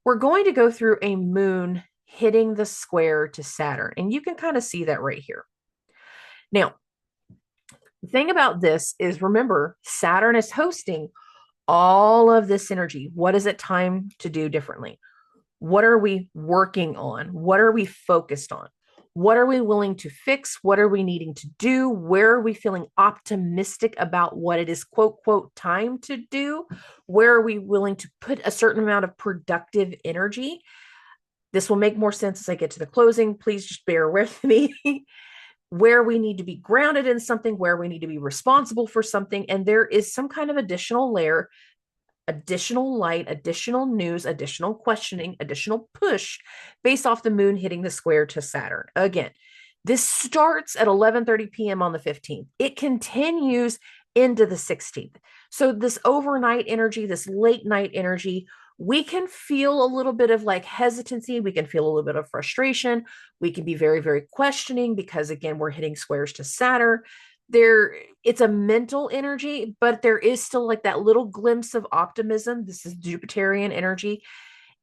A: we're going to go through a moon hitting the square to Saturn. And you can kind of see that right here. Now, the thing about this is, remember, Saturn is hosting all of this energy. What is it time to do differently? What are we working on? What are we focused on? What are we willing to fix? What are we needing to do? Where are we feeling optimistic about what it is, quote, quote, time to do? Where are we willing to put a certain amount of productive energy? This will make more sense as I get to the closing. Please just bear with me. Where we need to be grounded in something, where we need to be responsible for something. And there is some kind of additional layer, additional light, additional news, additional questioning, additional push based off the moon hitting the square to Saturn. Again, this starts at 11:30 p.m. on the 15th. It continues into the 16th. So this overnight energy, this late night energy, we can feel a little bit of like hesitancy. We can feel a little bit of frustration. We can be very, very questioning because, again, we're hitting squares to Saturn. It's a mental energy, but there is still like that little glimpse of optimism. This is Jupiterian energy.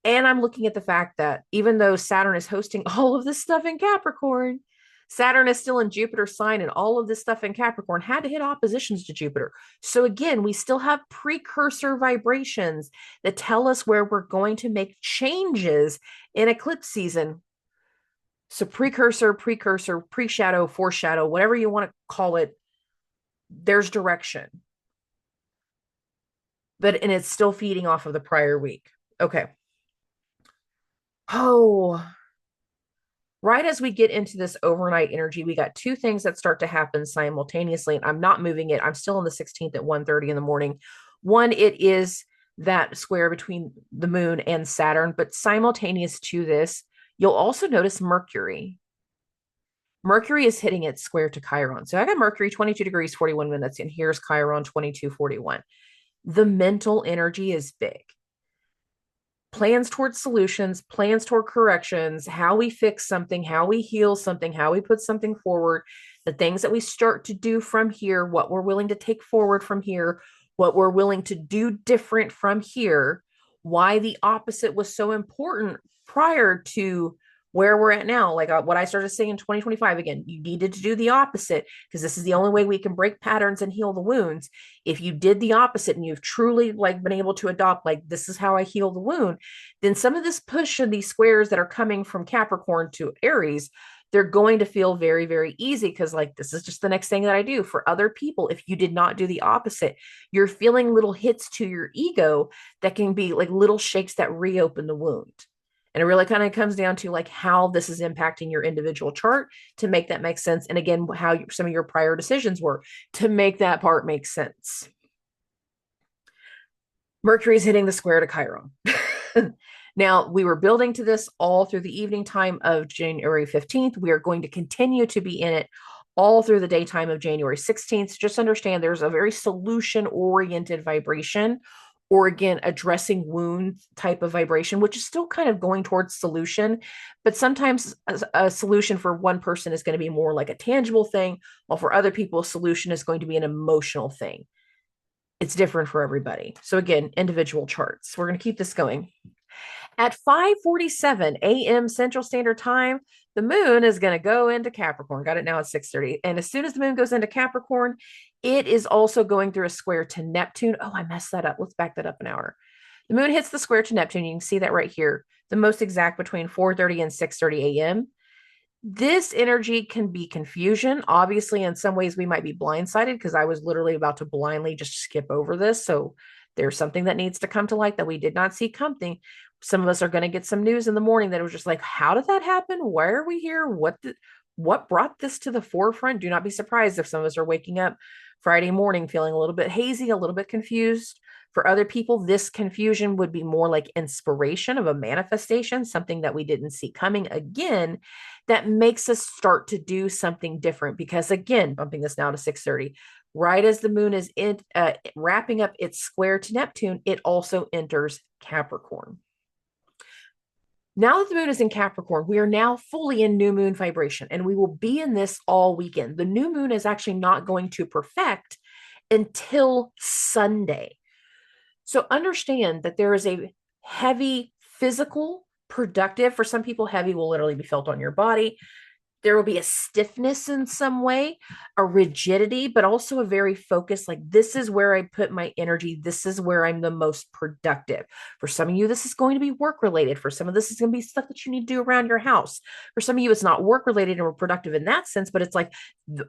A: And I'm looking at the fact that even though Saturn is hosting all of this stuff in Capricorn, Saturn is still in Jupiter's sign, and all of this stuff in Capricorn had to hit oppositions to Jupiter. So again, we still have precursor vibrations that tell us where we're going to make changes in eclipse season. So precursor, pre-shadow, foreshadow, whatever you want to call it, there's direction. And it's still feeding off of the prior week. Okay. Oh, right as we get into this overnight energy, we got two things that start to happen simultaneously. And I'm not moving it. I'm still on the 16th at 1:30 in the morning. One, it is that square between the moon and Saturn, but simultaneous to this, you'll also notice Mercury. Mercury is hitting its square to Chiron. So I got Mercury 22 degrees, 41 minutes, and here's Chiron 22:41. The mental energy is big. Plans towards solutions, plans toward corrections, how we fix something, how we heal something, how we put something forward, the things that we start to do from here, what we're willing to take forward from here, what we're willing to do different from here, why the opposite was so important prior to where we're at now. Like what I started saying in 2025, again, you needed to do the opposite because this is the only way we can break patterns and heal the wounds. If you did the opposite and you've truly like been able to adopt, like, this is how I heal the wound, then some of this push and these squares that are coming from Capricorn to Aries, they're going to feel very, very easy because, like, this is just the next thing that I do. For other people, if you did not do the opposite, you're feeling little hits to your ego that can be like little shakes that reopen the wound. And it really kind of comes down to like how this is impacting your individual chart to make that make sense. And again, how some of your prior decisions were to make that part make sense. Mercury is hitting the square to Chiron. Now, we were building to this all through the evening time of January 15th. We are going to continue to be in it all through the daytime of January 16th. Just understand there's a very solution-oriented vibration, or again, addressing wounds type of vibration, which is still kind of going towards solution. But sometimes a solution for one person is going to be more like a tangible thing, while for other people, a solution is going to be an emotional thing. It's different for everybody. So again, individual charts. We're going to keep this going. At 5:47 a.m. Central Standard Time, the moon is going to go into Capricorn. Got it now at 6:30. And as soon as the moon goes into Capricorn, it is also going through a square to Neptune. Oh, I messed that up. Let's back that up an hour. The moon hits the square to Neptune. You can see that right here. The most exact between 4:30 and 6:30 a.m. This energy can be confusion. Obviously, in some ways, we might be blindsided because I was literally about to blindly just skip over this. So there's something that needs to come to light that we did not see coming. Some of us are going to get some news in the morning that it was just like, how did that happen? Why are we here? What brought this to the forefront? Do not be surprised if some of us are waking up Friday morning feeling a little bit hazy, a little bit confused. For other people, this confusion would be more like inspiration of a manifestation, something that we didn't see coming again, that makes us start to do something different. Because again, bumping this now to 6:30, right as the moon is wrapping up its square to Neptune, it also enters Capricorn. Now that the moon is in Capricorn, we are now fully in new moon vibration, and we will be in this all weekend. The new moon is actually not going to perfect until Sunday. So understand that there is a heavy physical, productive, for some people, heavy will literally be felt on your body. There will be a stiffness in some way, a rigidity, but also a very focused, like, this is where I put my energy. This is where I'm the most productive. For some of you, this is going to be work related. For some of this is going to be stuff that you need to do around your house. For some of you, it's not work related or productive in that sense, but it's like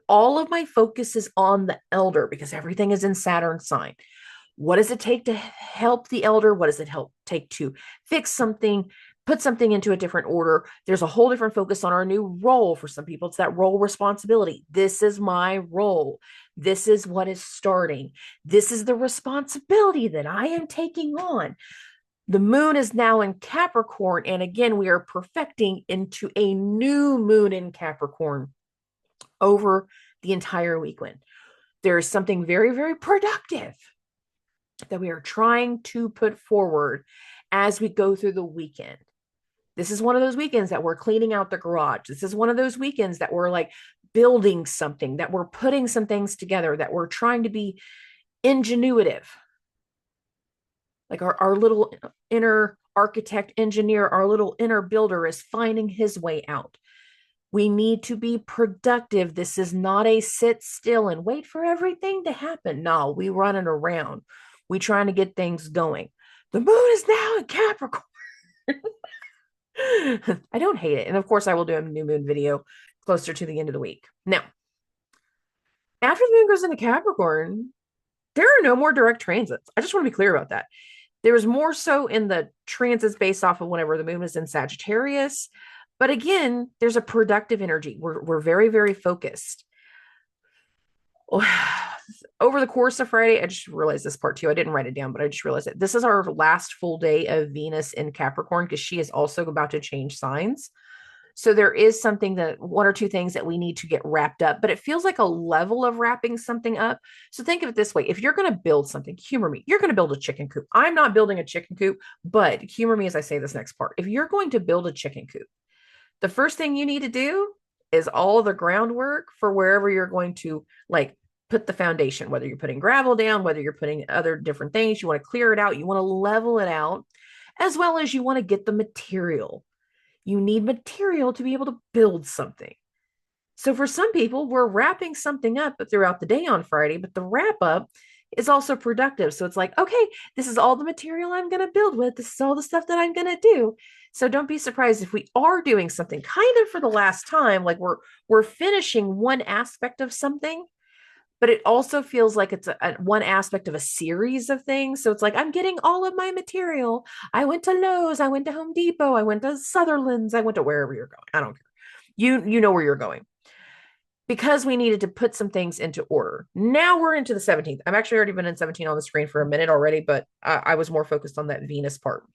A: all of my focus is on the elder because everything is in Saturn sign. What does it take to help the elder? What does it take to fix something, put something into a different order? There's a whole different focus on our new role. For some people, it's that role responsibility. This is my role. This is what is starting. This is the responsibility that I am taking on. The moon is now in Capricorn. And again, we are perfecting into a new moon in Capricorn over the entire weekend. There is something very, very productive that we are trying to put forward as we go through the weekend. This is one of those weekends that we're cleaning out the garage. This is one of those weekends that we're like building something, that we're putting some things together, that we're trying to be ingenuitive. Like our little inner architect, engineer, our little inner builder is finding his way out. We need to be productive. This is not a sit still and wait for everything to happen. No, we running around. We trying to get things going. The moon is now in Capricorn. I don't hate it. And of course, I will do a new moon video closer to the end of the week. Now, after the moon goes into Capricorn, there are no more direct transits. I just want to be clear about that. There was more so in the transits based off of whenever the moon was in Sagittarius. But again, there's a productive energy. We're very, very focused. Over the course of Friday, I just realized this part too. I didn't write it down, but I just realized it. This is our last full day of Venus in Capricorn because she is also about to change signs. So there is something that one or two things that we need to get wrapped up, but it feels like a level of wrapping something up. So think of it this way. If you're going to build something, humor me, you're going to build a chicken coop. I'm not building a chicken coop, but humor me as I say this next part. If you're going to build a chicken coop, the first thing you need to do is all the groundwork for wherever you're going to like put the foundation, whether you're putting gravel down, whether you're putting other different things, you want to clear it out, you want to level it out, as well as you want to get the material. You need material to be able to build something. So for some people, we're wrapping something up throughout the day on Friday, but the wrap up is also productive. So it's like, okay, this is all the material I'm going to build with. This is all the stuff that I'm going to do. So don't be surprised if we are doing something kind of for the last time, like we're finishing one aspect of something, but it also feels like it's one aspect of a series of things. So it's like, I'm getting all of my material. I went to Lowe's, I went to Home Depot, I went to Sutherland's, I went to wherever you're going. I don't care. You know where you're going. Because we needed to put some things into order. Now we're into the 17th. I've actually already been in 17 on the screen for a minute already, but I was more focused on that Venus part.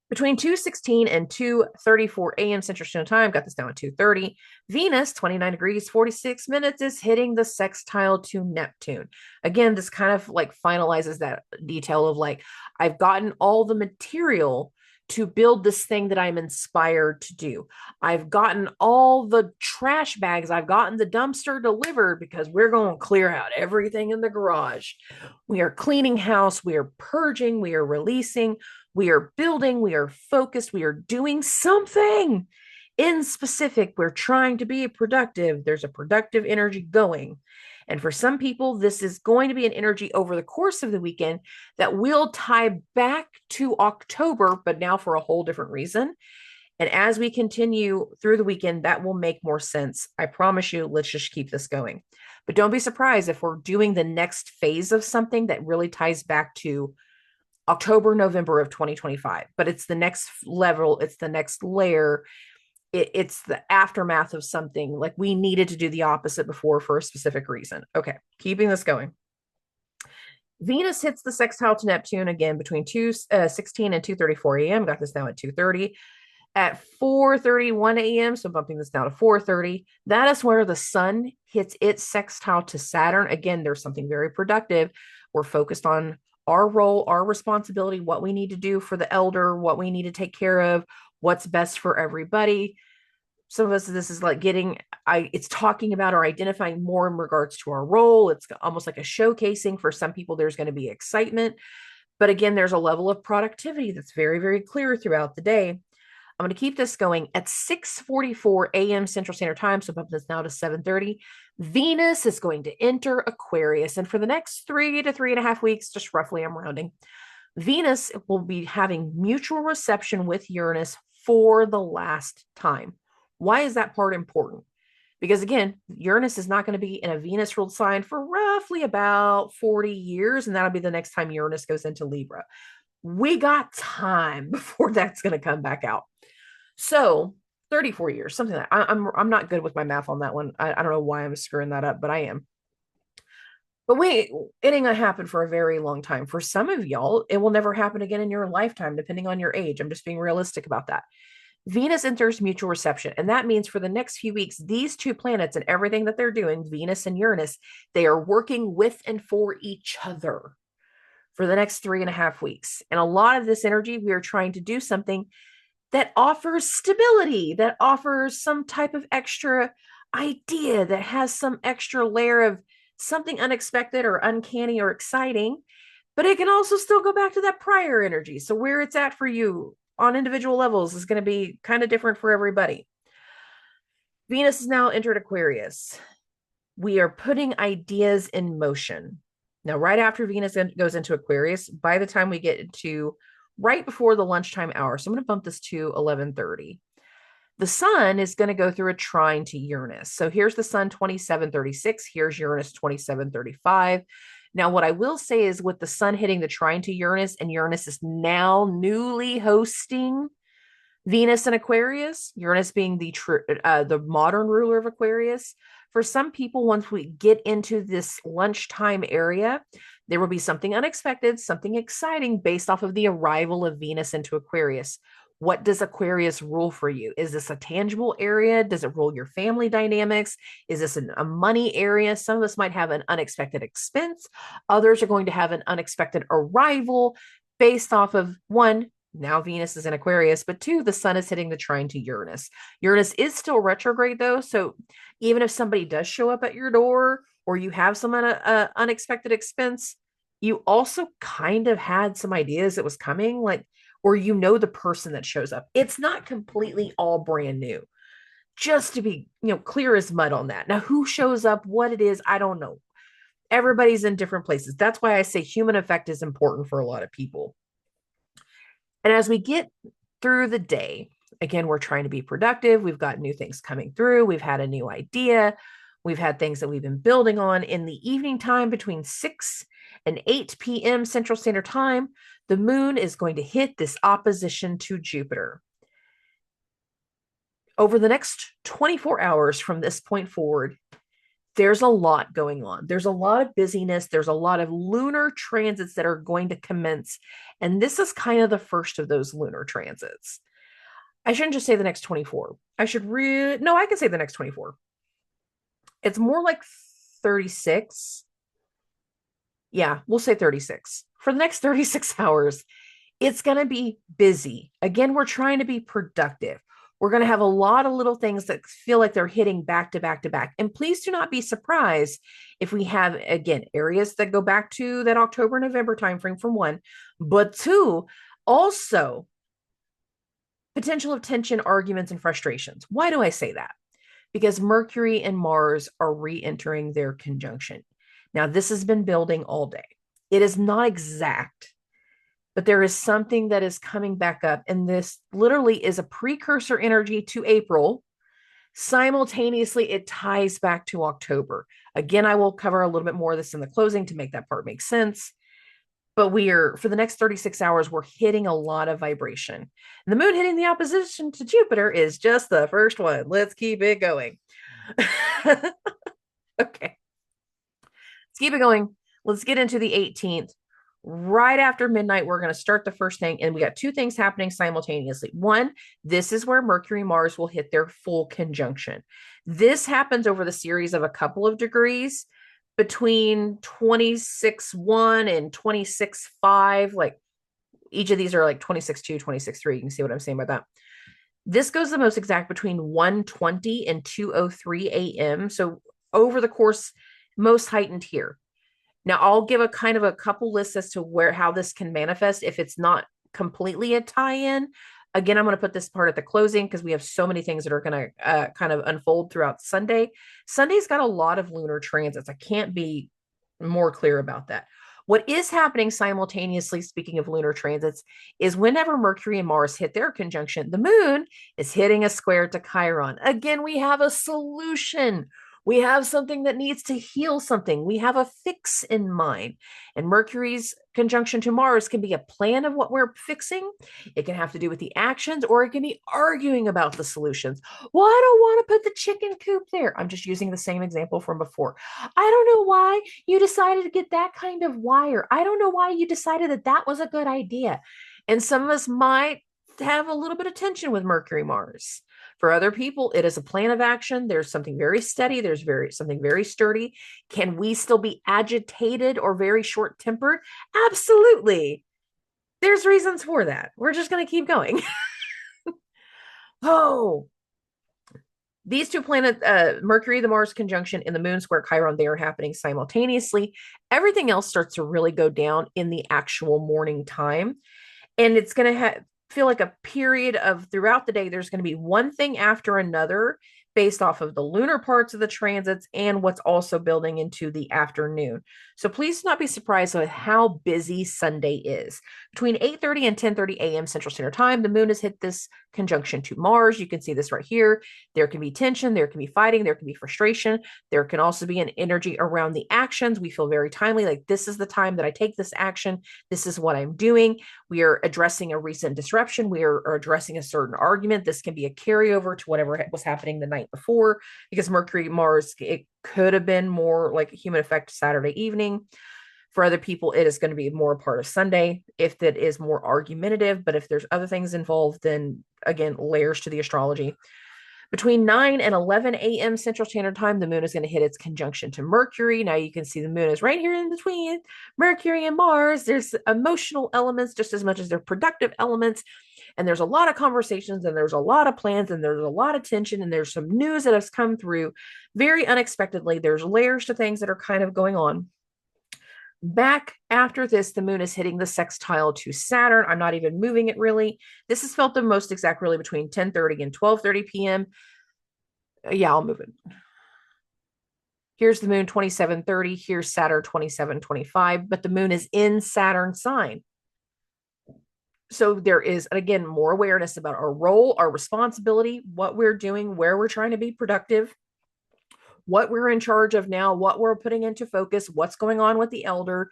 A: Between 2:16 and 2:34 a.m. Central Standard Time, got this down at 2:30, Venus, 29 degrees, 46 minutes, is hitting the sextile to Neptune. Again, this kind of like finalizes that detail of like, I've gotten all the material to build this thing that I'm inspired to do. I've gotten all the trash bags. I've gotten the dumpster delivered because we're going to clear out everything in the garage. We are cleaning house. We are purging. We are releasing. We are building. We are focused. We are doing something in specific. We're trying to be productive. There's a productive energy going. And for some people, this is going to be an energy over the course of the weekend that will tie back to October, but now for a whole different reason. And as we continue through the weekend, that will make more sense. I promise you, let's just keep this going. But don't be surprised if we're doing the next phase of something that really ties back to October, November of 2025. But it's the next level, it's the next layer. It's the aftermath of something. Like we needed to do the opposite before for a specific reason. Okay, keeping this going. Venus hits the sextile to Neptune again between 2:16 and 2:34 a.m. Got this now at 2:30. At 4:31 a.m., so bumping this down to 4:30, that is where the sun hits its sextile to Saturn. Again, there's something very productive. We're focused on our role, our responsibility, what we need to do for the elder, what we need to take care of, what's best for everybody. Some of us, this is like it's talking about or identifying more in regards to our role. It's almost like a showcasing. For some people, there's going to be excitement. But again, there's a level of productivity that's very, very clear throughout the day. I'm going to keep this going at 6:44 a.m. Central Standard Time. So bump this now to 7:30. Venus is going to enter Aquarius. And for the next 3 to 3.5 weeks, just roughly, I'm rounding, Venus will be having mutual reception with Uranus for the last time. Why is that part important? Because again, Uranus is not going to be in a Venus ruled sign for roughly about 40 years. And that'll be the next time Uranus goes into Libra. We got time before that's going to come back out. So 34 years, something like that. I'm not good with my math on that one. I don't know why I'm screwing that up, but I am. But wait, it ain't gonna happen for a very long time. For some of y'all, it will never happen again in your lifetime, depending on your age. I'm just being realistic about that. Venus enters mutual reception, and that means for the next few weeks, these two planets and everything that they're doing, Venus and Uranus, they are working with and for each other for the next 3.5 weeks. And a lot of this energy, we are trying to do something that offers stability, that offers some type of extra idea, that has some extra layer of something unexpected or uncanny or exciting but it can also still go back to that prior energy. So where it's at for you on individual levels is going to be kind of different for everybody. Venus is now entered Aquarius. We are putting ideas in motion. Now, right after Venus goes into Aquarius, by the time we get into right before the lunchtime hour, so I'm going to bump this to 11:30. The sun is going to go through a trine to Uranus. So here's the sun 27:36. Here's Uranus 27:35. Now, what I will say is with the sun hitting the trine to Uranus, and Uranus is now newly hosting Venus in Aquarius, Uranus being the modern ruler of Aquarius. For some people, once we get into this lunchtime area, there will be something unexpected, something exciting based off of the arrival of Venus into Aquarius. What does Aquarius rule for you? Is this a tangible area? Does it rule your family dynamics? Is this a money area? Some of us might have an unexpected expense. Others are going to have an unexpected arrival based off of one, now Venus is in Aquarius, but two, the sun is hitting the trine to Uranus. Uranus is still retrograde though. So even if somebody does show up at your door or you have some unexpected expense, you also kind of had some ideas it was coming, like, or you know the person that shows up. It's not completely all brand new. Just to be, clear as mud on that. Now, who shows up, what it is, I don't know. Everybody's in different places. That's why I say human effect is important for a lot of people. And as we get through the day, again, we're trying to be productive. We've got new things coming through. We've had a new idea. We've had things that we've been building on. In the evening time between 6 and 8 p.m. Central Standard Time, the moon is going to hit this opposition to Jupiter. Over the next 24 hours from this point forward, there's a lot going on. There's a lot of busyness. There's a lot of lunar transits that are going to commence. And this is kind of the first of those lunar transits. I shouldn't just say the next 24. I can say the next 24. It's more like 36. Yeah, we'll say 36. For the next 36 hours, it's going to be busy. Again, we're trying to be productive. We're going to have a lot of little things that feel like they're hitting back to back to back. And please do not be surprised if we have, again, areas that go back to that October, November timeframe from one, but two, also potential of tension, arguments, and frustrations. Why do I say that? Because Mercury and Mars are re-entering their conjunction. Now, this has been building all day. It is not exact, but there is something that is coming back up. And this literally is a precursor energy to April. Simultaneously, it ties back to October. Again, I will cover a little bit more of this in the closing to make that part make sense. But for the next 36 hours, we're hitting a lot of vibration. And the moon hitting the opposition to Jupiter is just the first one. Let's keep it going. Okay. Let's keep it going. Let's get into the 18th. Right after midnight, we're going to start the first thing. And we got two things happening simultaneously. One, this is where Mercury and Mars will hit their full conjunction. This happens over the series of a couple of degrees between 26.1 and 26.5. Like each of these are like 26.2, 26.3. You can see what I'm saying about that. This goes the most exact between 1:20 and 2:03 a.m. So over the course, most heightened here. Now, I'll give a kind of a couple lists as to how this can manifest if it's not completely a tie-in. Again, I'm going to put this part at the closing because we have so many things that are going to kind of unfold throughout Sunday. Sunday's got a lot of lunar transits. I can't be more clear about that. What is happening simultaneously, speaking of lunar transits, is whenever Mercury and Mars hit their conjunction, the moon is hitting a square to Chiron. Again, we have a solution. We have something that needs to heal something. We have a fix in mind. And Mercury's conjunction to Mars can be a plan of what we're fixing. It can have to do with the actions, or it can be arguing about the solutions. Well, I don't want to put the chicken coop there. I'm just using the same example from before. I don't know why you decided to get that kind of wire. I don't know why you decided that that was a good idea. And some of us might have a little bit of tension with Mercury Mars. For other people, it is a plan of action. There's something very steady. There's something very sturdy. Can we still be agitated or very short-tempered? Absolutely. There's reasons for that. We're just going to keep going. Oh, These two planets, Mercury, the Mars conjunction, and the Moon square Chiron, they are happening simultaneously. Everything else starts to really go down in the actual morning time. And it's going to feel like a period of throughout the day, there's going to be one thing after another based off of the lunar parts of the transits and what's also building into the afternoon. So please do not be surprised with how busy Sunday is. Between 8:30 and 10:30 a.m. Central Standard Time, the moon has hit this conjunction to Mars. You can see this right here. There can be tension, there can be fighting, there can be frustration. There can also be an energy around the actions. We feel very timely, like this is the time that I take this action. This is what I'm doing. We are addressing a recent disruption. We are addressing a certain argument. This can be a carryover to whatever was happening the night before, because Mercury, Mars, it could have been more like a human effect Saturday evening. For other people, it is going to be more a part of Sunday if that is more argumentative. But if there's other things involved, then again, layers to the astrology. Between 9 and 11 a.m. Central Standard Time, the moon is going to hit its conjunction to Mercury. Now you can see the moon is right here in between Mercury and Mars. There's emotional elements just as much as there are productive elements. And there's a lot of conversations and there's a lot of plans and there's a lot of tension and there's some news that has come through very unexpectedly. There's layers to things that are kind of going on. Back after this, the moon is hitting the sextile to Saturn. I'm not even moving it really. This is felt the most exact really between 10:30 and 12:30 p.m. Yeah, I'll move it. Here's the moon 27:30. Here's Saturn 27:25, but the moon is in Saturn sign. So there is, again, more awareness about our role, our responsibility, what we're doing, where we're trying to be productive, what we're in charge of now, what we're putting into focus, what's going on with the elder.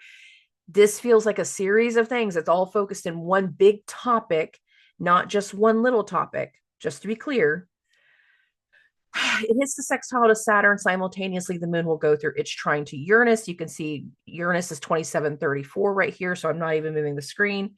A: This feels like a series of things. It's all focused in one big topic, not just one little topic, just to be clear. It hits the sextile to Saturn. Simultaneously, the moon will go through its trine to Uranus. You can see Uranus is 27:34 right here, so I'm not even moving the screen.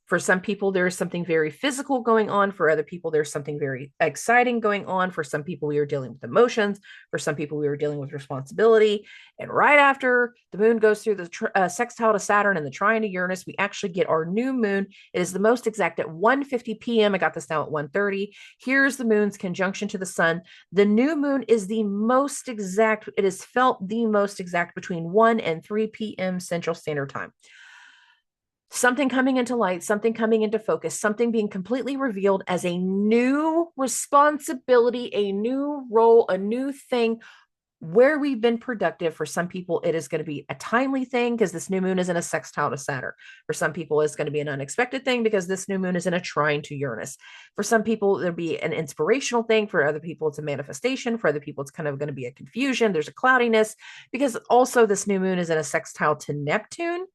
A: For some people, there's something very physical going on. For other people, there's something very exciting going on. For some people, we are dealing with emotions. For some people, we are dealing with responsibility. And right after the moon goes through the sextile to Saturn and the trine to Uranus, we actually get our new moon. It is the most exact at 1:50 p.m. I got this now at 1:30. Here's the moon's conjunction to the sun. The new moon is the most exact. It is felt the most exact between 1 and 3 p.m. Central Standard Time. Something coming into light, something coming into focus, something being completely revealed as a new responsibility, a new role, a new thing where we've been productive. For some people, it is going to be a timely thing because this new moon is in a sextile to Saturn. For some people, it's going to be an unexpected thing because this new moon is in a trine to Uranus. For some people, there'll be an inspirational thing. For other people, it's a manifestation. For other people, it's kind of going to be a confusion. There's a cloudiness because also this new moon is in a sextile to Neptune.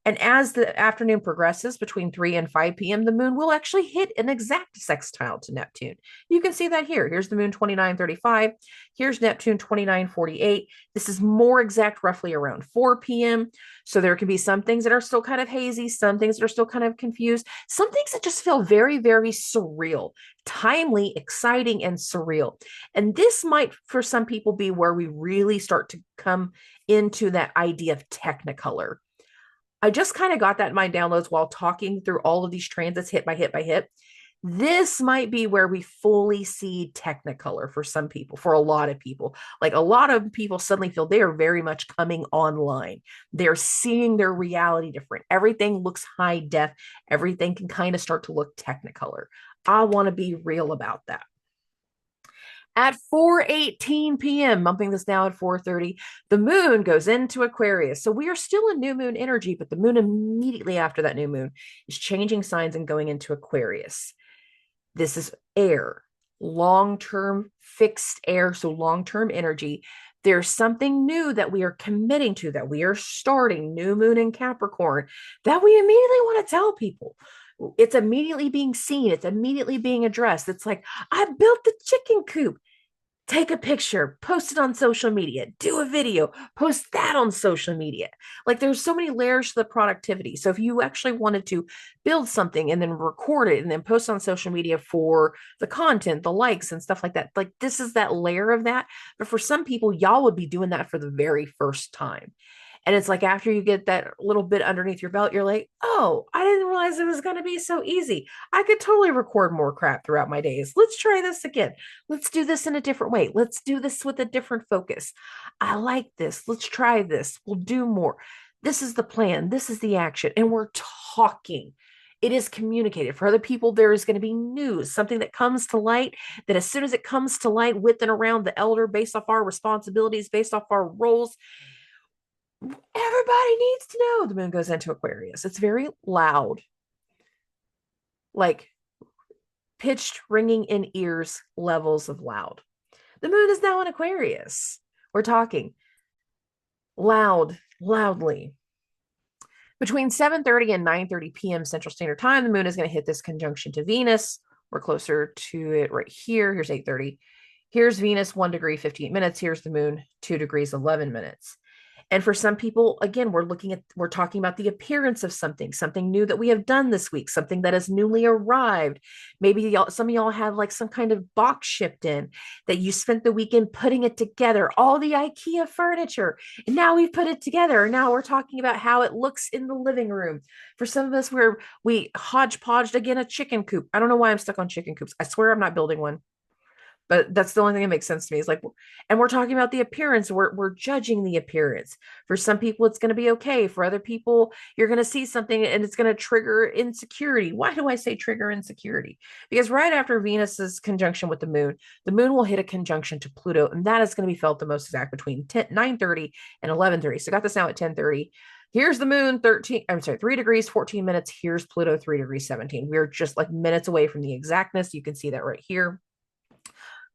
A: And as the afternoon progresses between 3 and 5 p.m., the moon will actually hit an exact sextile to Neptune. You can see that here. Here's the moon 29:35. Here's Neptune 29:48. This is more exact, roughly around 4 p.m. So there can be some things that are still kind of hazy, some things that are still kind of confused, some things that just feel very, very surreal, timely, exciting, and surreal. And this might, for some people, be where we really start to come into that idea of technicolor. I just kind of got that in my downloads while talking through all of these transits hit by hit by hit. This might be where we fully see technicolor for some people, for a lot of people. Like a lot of people suddenly feel they are very much coming online. They're seeing their reality different. Everything looks high def. Everything can kind of start to look technicolor. I want to be real about that. At 4:18 p.m., bumping this now at 4:30, the moon goes into Aquarius. So we are still in new moon energy, but the moon immediately after that new moon is changing signs and going into Aquarius. This is air, long-term fixed air, so long-term energy. There's something new that we are committing to, that we are starting, new moon in Capricorn, that we immediately want to tell people. It's immediately being seen. It's immediately being addressed. It's like, I built the chicken coop. Take a picture, post it on social media, do a video, post that on social media. Like there's so many layers to the productivity. So if you actually wanted to build something and then record it and then post on social media for the content, the likes and stuff like that, like this is that layer of that. But for some people, y'all would be doing that for the very first time. And it's like after you get that little bit underneath your belt, you're like, oh, I didn't realize it was going to be so easy. I could totally record more crap throughout my days. Let's try this again. Let's do this in a different way. Let's do this with a different focus. I like this. Let's try this. We'll do more. This is the plan. This is the action. And we're talking. It is communicated. For other people, there is going to be news, something that comes to light, that as soon as it comes to light with and around the elder, based off our responsibilities, based off our roles, everybody needs to know the moon goes into Aquarius. It's very loud, like pitched, ringing in ears levels of loud. The moon is now in Aquarius. We're talking loudly. Between 7:30 and 9:30 p.m. Central Standard Time, the moon is going to hit this conjunction to Venus. We're closer to it right here. Here's 8:30. Here's Venus, 1 degree, 58 minutes. Here's the moon, 2 degrees, 11 minutes. And for some people, again, we're talking about the appearance of something new that we have done this week, something that has newly arrived. Maybe some of y'all have like some kind of box shipped in that you spent the weekend putting it together, all the IKEA furniture. And now we've put it together. Now we're talking about how it looks in the living room. For some of us, we hodgepodged again a chicken coop. I don't know why I'm stuck on chicken coops. I swear I'm not building one. But that's the only thing that makes sense to me is like, and we're talking about the appearance. We're judging the appearance. For some people, it's going to be okay. For other people, you're going to see something and it's going to trigger insecurity. Why do I say trigger insecurity? Because right after Venus's conjunction with the moon will hit a conjunction to Pluto, and that is going to be felt the most exact between 9:30 and 11:30. So I got this now at 10:30. Here's the moon, 3 degrees, 14 minutes. Here's Pluto, 3 degrees, 17. We're just like minutes away from the exactness. You can see that right here.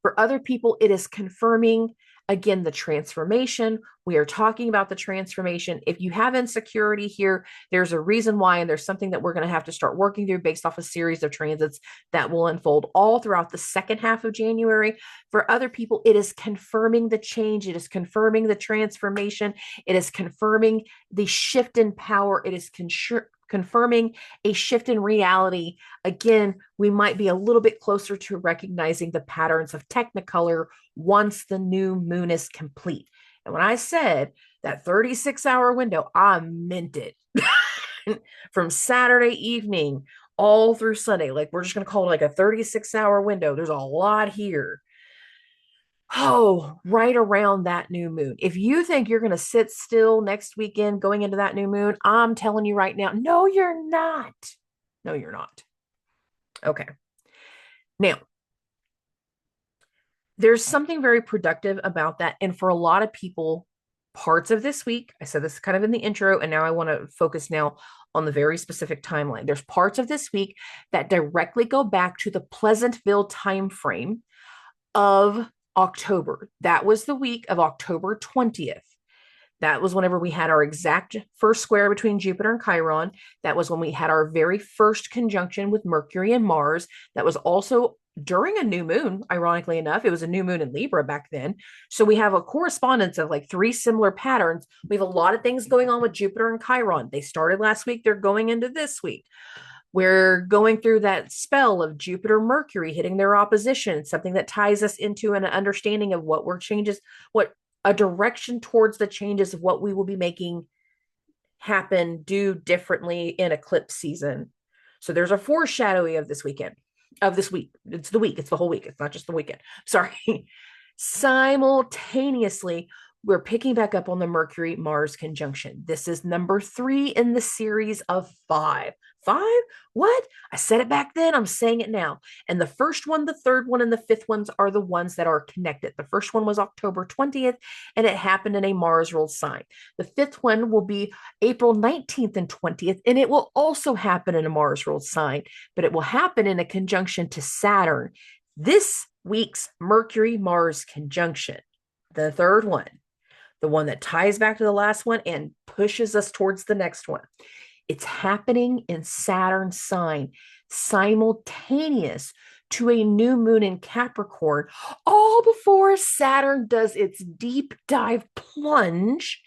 A: For other people, it is confirming, again, the transformation. We are talking about the transformation. If you have insecurity here, there's a reason why, and there's something that we're going to have to start working through based off a series of transits that will unfold all throughout the second half of January. For other people, it is confirming the change. It is confirming the transformation. It is confirming the shift in power. It is confirming a shift in reality. Again, we might be a little bit closer to recognizing the patterns of Technicolor once the new moon is complete. And when I said that 36-hour window, I meant it. From Saturday evening all through Sunday. Like, we're just going to call it like a 36-hour window. There's a lot here. Oh, right around that new moon. If you think you're going to sit still next weekend going into that new moon, I'm telling you right now, no, you're not. No, you're not. Okay. Now, there's something very productive about that. And for a lot of people, parts of this week, I said this kind of in the intro, and now I want to focus now on the very specific timeline. There's parts of this week that directly go back to the Pleasantville timeframe of October. That was the week of October 20th. That was whenever we had our exact first square between Jupiter and Chiron. That was when we had our very first conjunction with Mercury and Mars. That was also during a new moon, ironically enough. It was a new moon in Libra back then. So we have a correspondence of like 3 similar patterns. We have a lot of things going on with Jupiter and Chiron. They started last week. They're going into this week. We're going through that spell of Jupiter, Mercury hitting their opposition, something that ties us into an understanding of what a direction towards the changes of what we will be making happen, do differently in eclipse season. So there's a foreshadowing of this week. It's the week. It's the whole week. It's not just the weekend. Sorry. Simultaneously, we're picking back up on the Mercury-Mars conjunction. This is number 3 in the series of 5. 5? What? I said it back then. I'm saying it now. And the first one, the third one, and the fifth ones are the ones that are connected. The first one was October 20th, and it happened in a Mars ruled sign. The fifth one will be April 19th and 20th, and it will also happen in a Mars ruled sign, but it will happen in a conjunction to Saturn. This week's Mercury-Mars conjunction, the third one, the one that ties back to the last one and pushes us towards the next one. It's happening in Saturn's sign, simultaneous to a new moon in Capricorn, all before Saturn does its deep dive plunge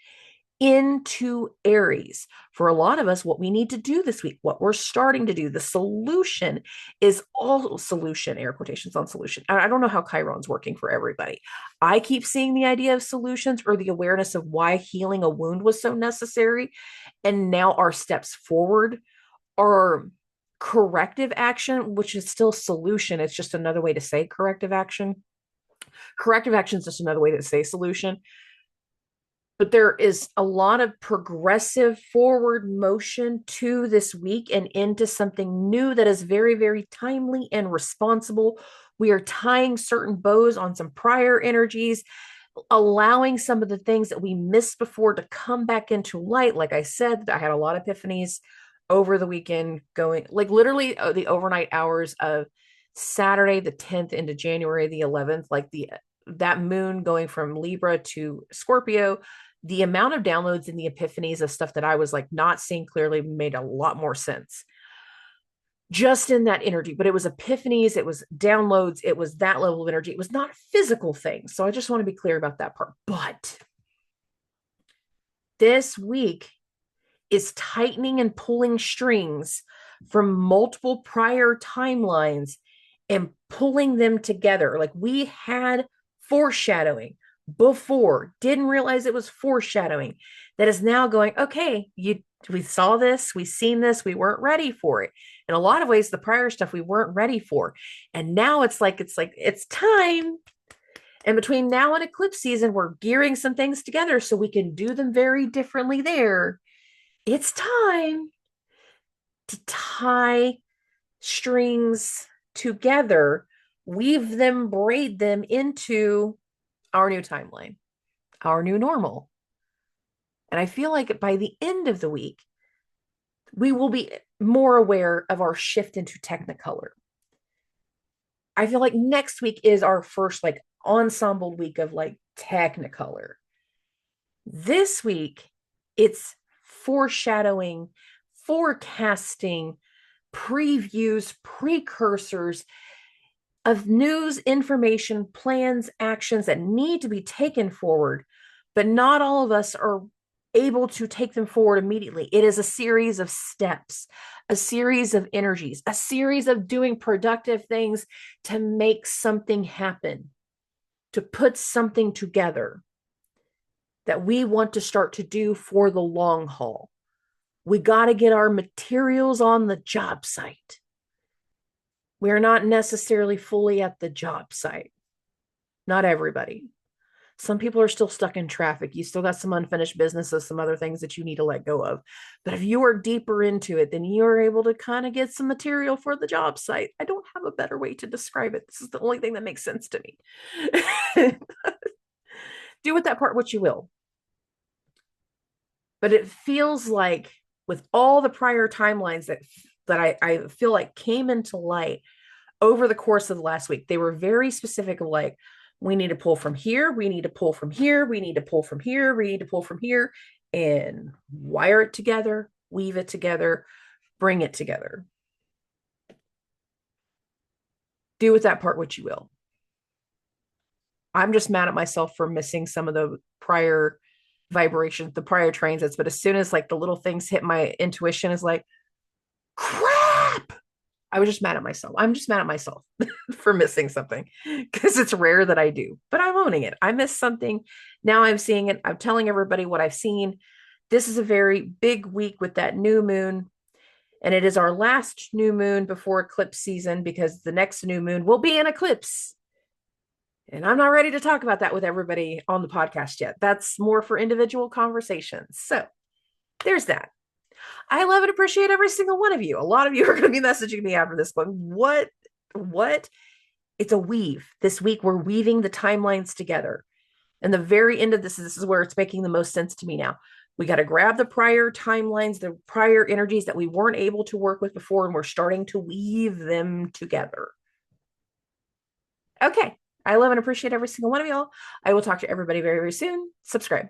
A: into Aries. For a lot of us, what we need to do this week, what we're starting to do, the solution is all solution, air quotations on solution. I don't know how Chiron's working for everybody. I keep seeing the idea of solutions or the awareness of why healing a wound was so necessary. And now our steps forward are corrective action, which is still solution. It's just another way to say corrective action. Corrective action is just another way to say solution. But there is a lot of progressive forward motion to this week and into something new that is very, very timely and responsible. We are tying certain bows on some prior energies, allowing some of the things that we missed before to come back into light. Like I said, I had a lot of epiphanies over the weekend, going like literally the overnight hours of Saturday the 10th into January the 11th, like that moon going from Libra to Scorpio. The amount of downloads and the epiphanies of stuff that I was like not seeing clearly made a lot more sense just in that energy. But it was epiphanies, it was downloads, it was that level of energy. It was not physical things. So I just want to be clear about that part. But this week is tightening and pulling strings from multiple prior timelines and pulling them together. Like we had foreshadowing before, didn't realize it was foreshadowing, that is now going, okay, we saw this, we seen this, we weren't ready for it. In a lot of ways, the prior stuff we weren't ready for. And now it's time. And between now and eclipse season, we're gearing some things together so we can do them very differently there. It's time to tie strings together, weave them, braid them into our new timeline, our new normal. And I feel like by the end of the week, we will be more aware of our shift into Technicolor. I feel like next week is our first like ensemble week of like Technicolor. This week, it's foreshadowing, forecasting, previews, precursors of news, information, plans, actions that need to be taken forward, but not all of us are able to take them forward immediately. It is a series of steps, a series of energies, a series of doing productive things to make something happen, to put something together that we want to start to do for the long haul. We got to get our materials on the job site. We're not necessarily fully at the job site. Not everybody. Some people are still stuck in traffic. You still got some unfinished businesses, some other things that you need to let go of. But if you are deeper into it, then you're able to kind of get some material for the job site. I don't have a better way to describe it. This is the only thing that makes sense to me. Do with that part what you will. But it feels like with all the prior timelines that I feel like came into light over the course of the last week, they were very specific of like, we need to pull from here, we need to pull from here, we need to pull from here, we need to pull from here, and wire it together, weave it together, bring it together. Do with that part what you will. I'm just mad at myself for missing some of the prior vibrations, the prior transits. But as soon as like the little things hit, my intuition is like, crap. I was just mad at myself. I'm just mad at myself for missing something because it's rare that I do, but I'm owning it. I missed something. Now I'm seeing it. I'm telling everybody what I've seen. This is a very big week with that new moon. And it is our last new moon before eclipse season because the next new moon will be an eclipse. And I'm not ready to talk about that with everybody on the podcast yet. That's more for individual conversations. So there's that. I love and appreciate every single one of you. A lot of you are going to be messaging me after this going, what? It's a weave. This week, we're weaving the timelines together. And the very end of this is where it's making the most sense to me now. We got to grab the prior timelines, the prior energies that we weren't able to work with before, and we're starting to weave them together. Okay. I love and appreciate every single one of y'all. I will talk to everybody very, very soon. Subscribe.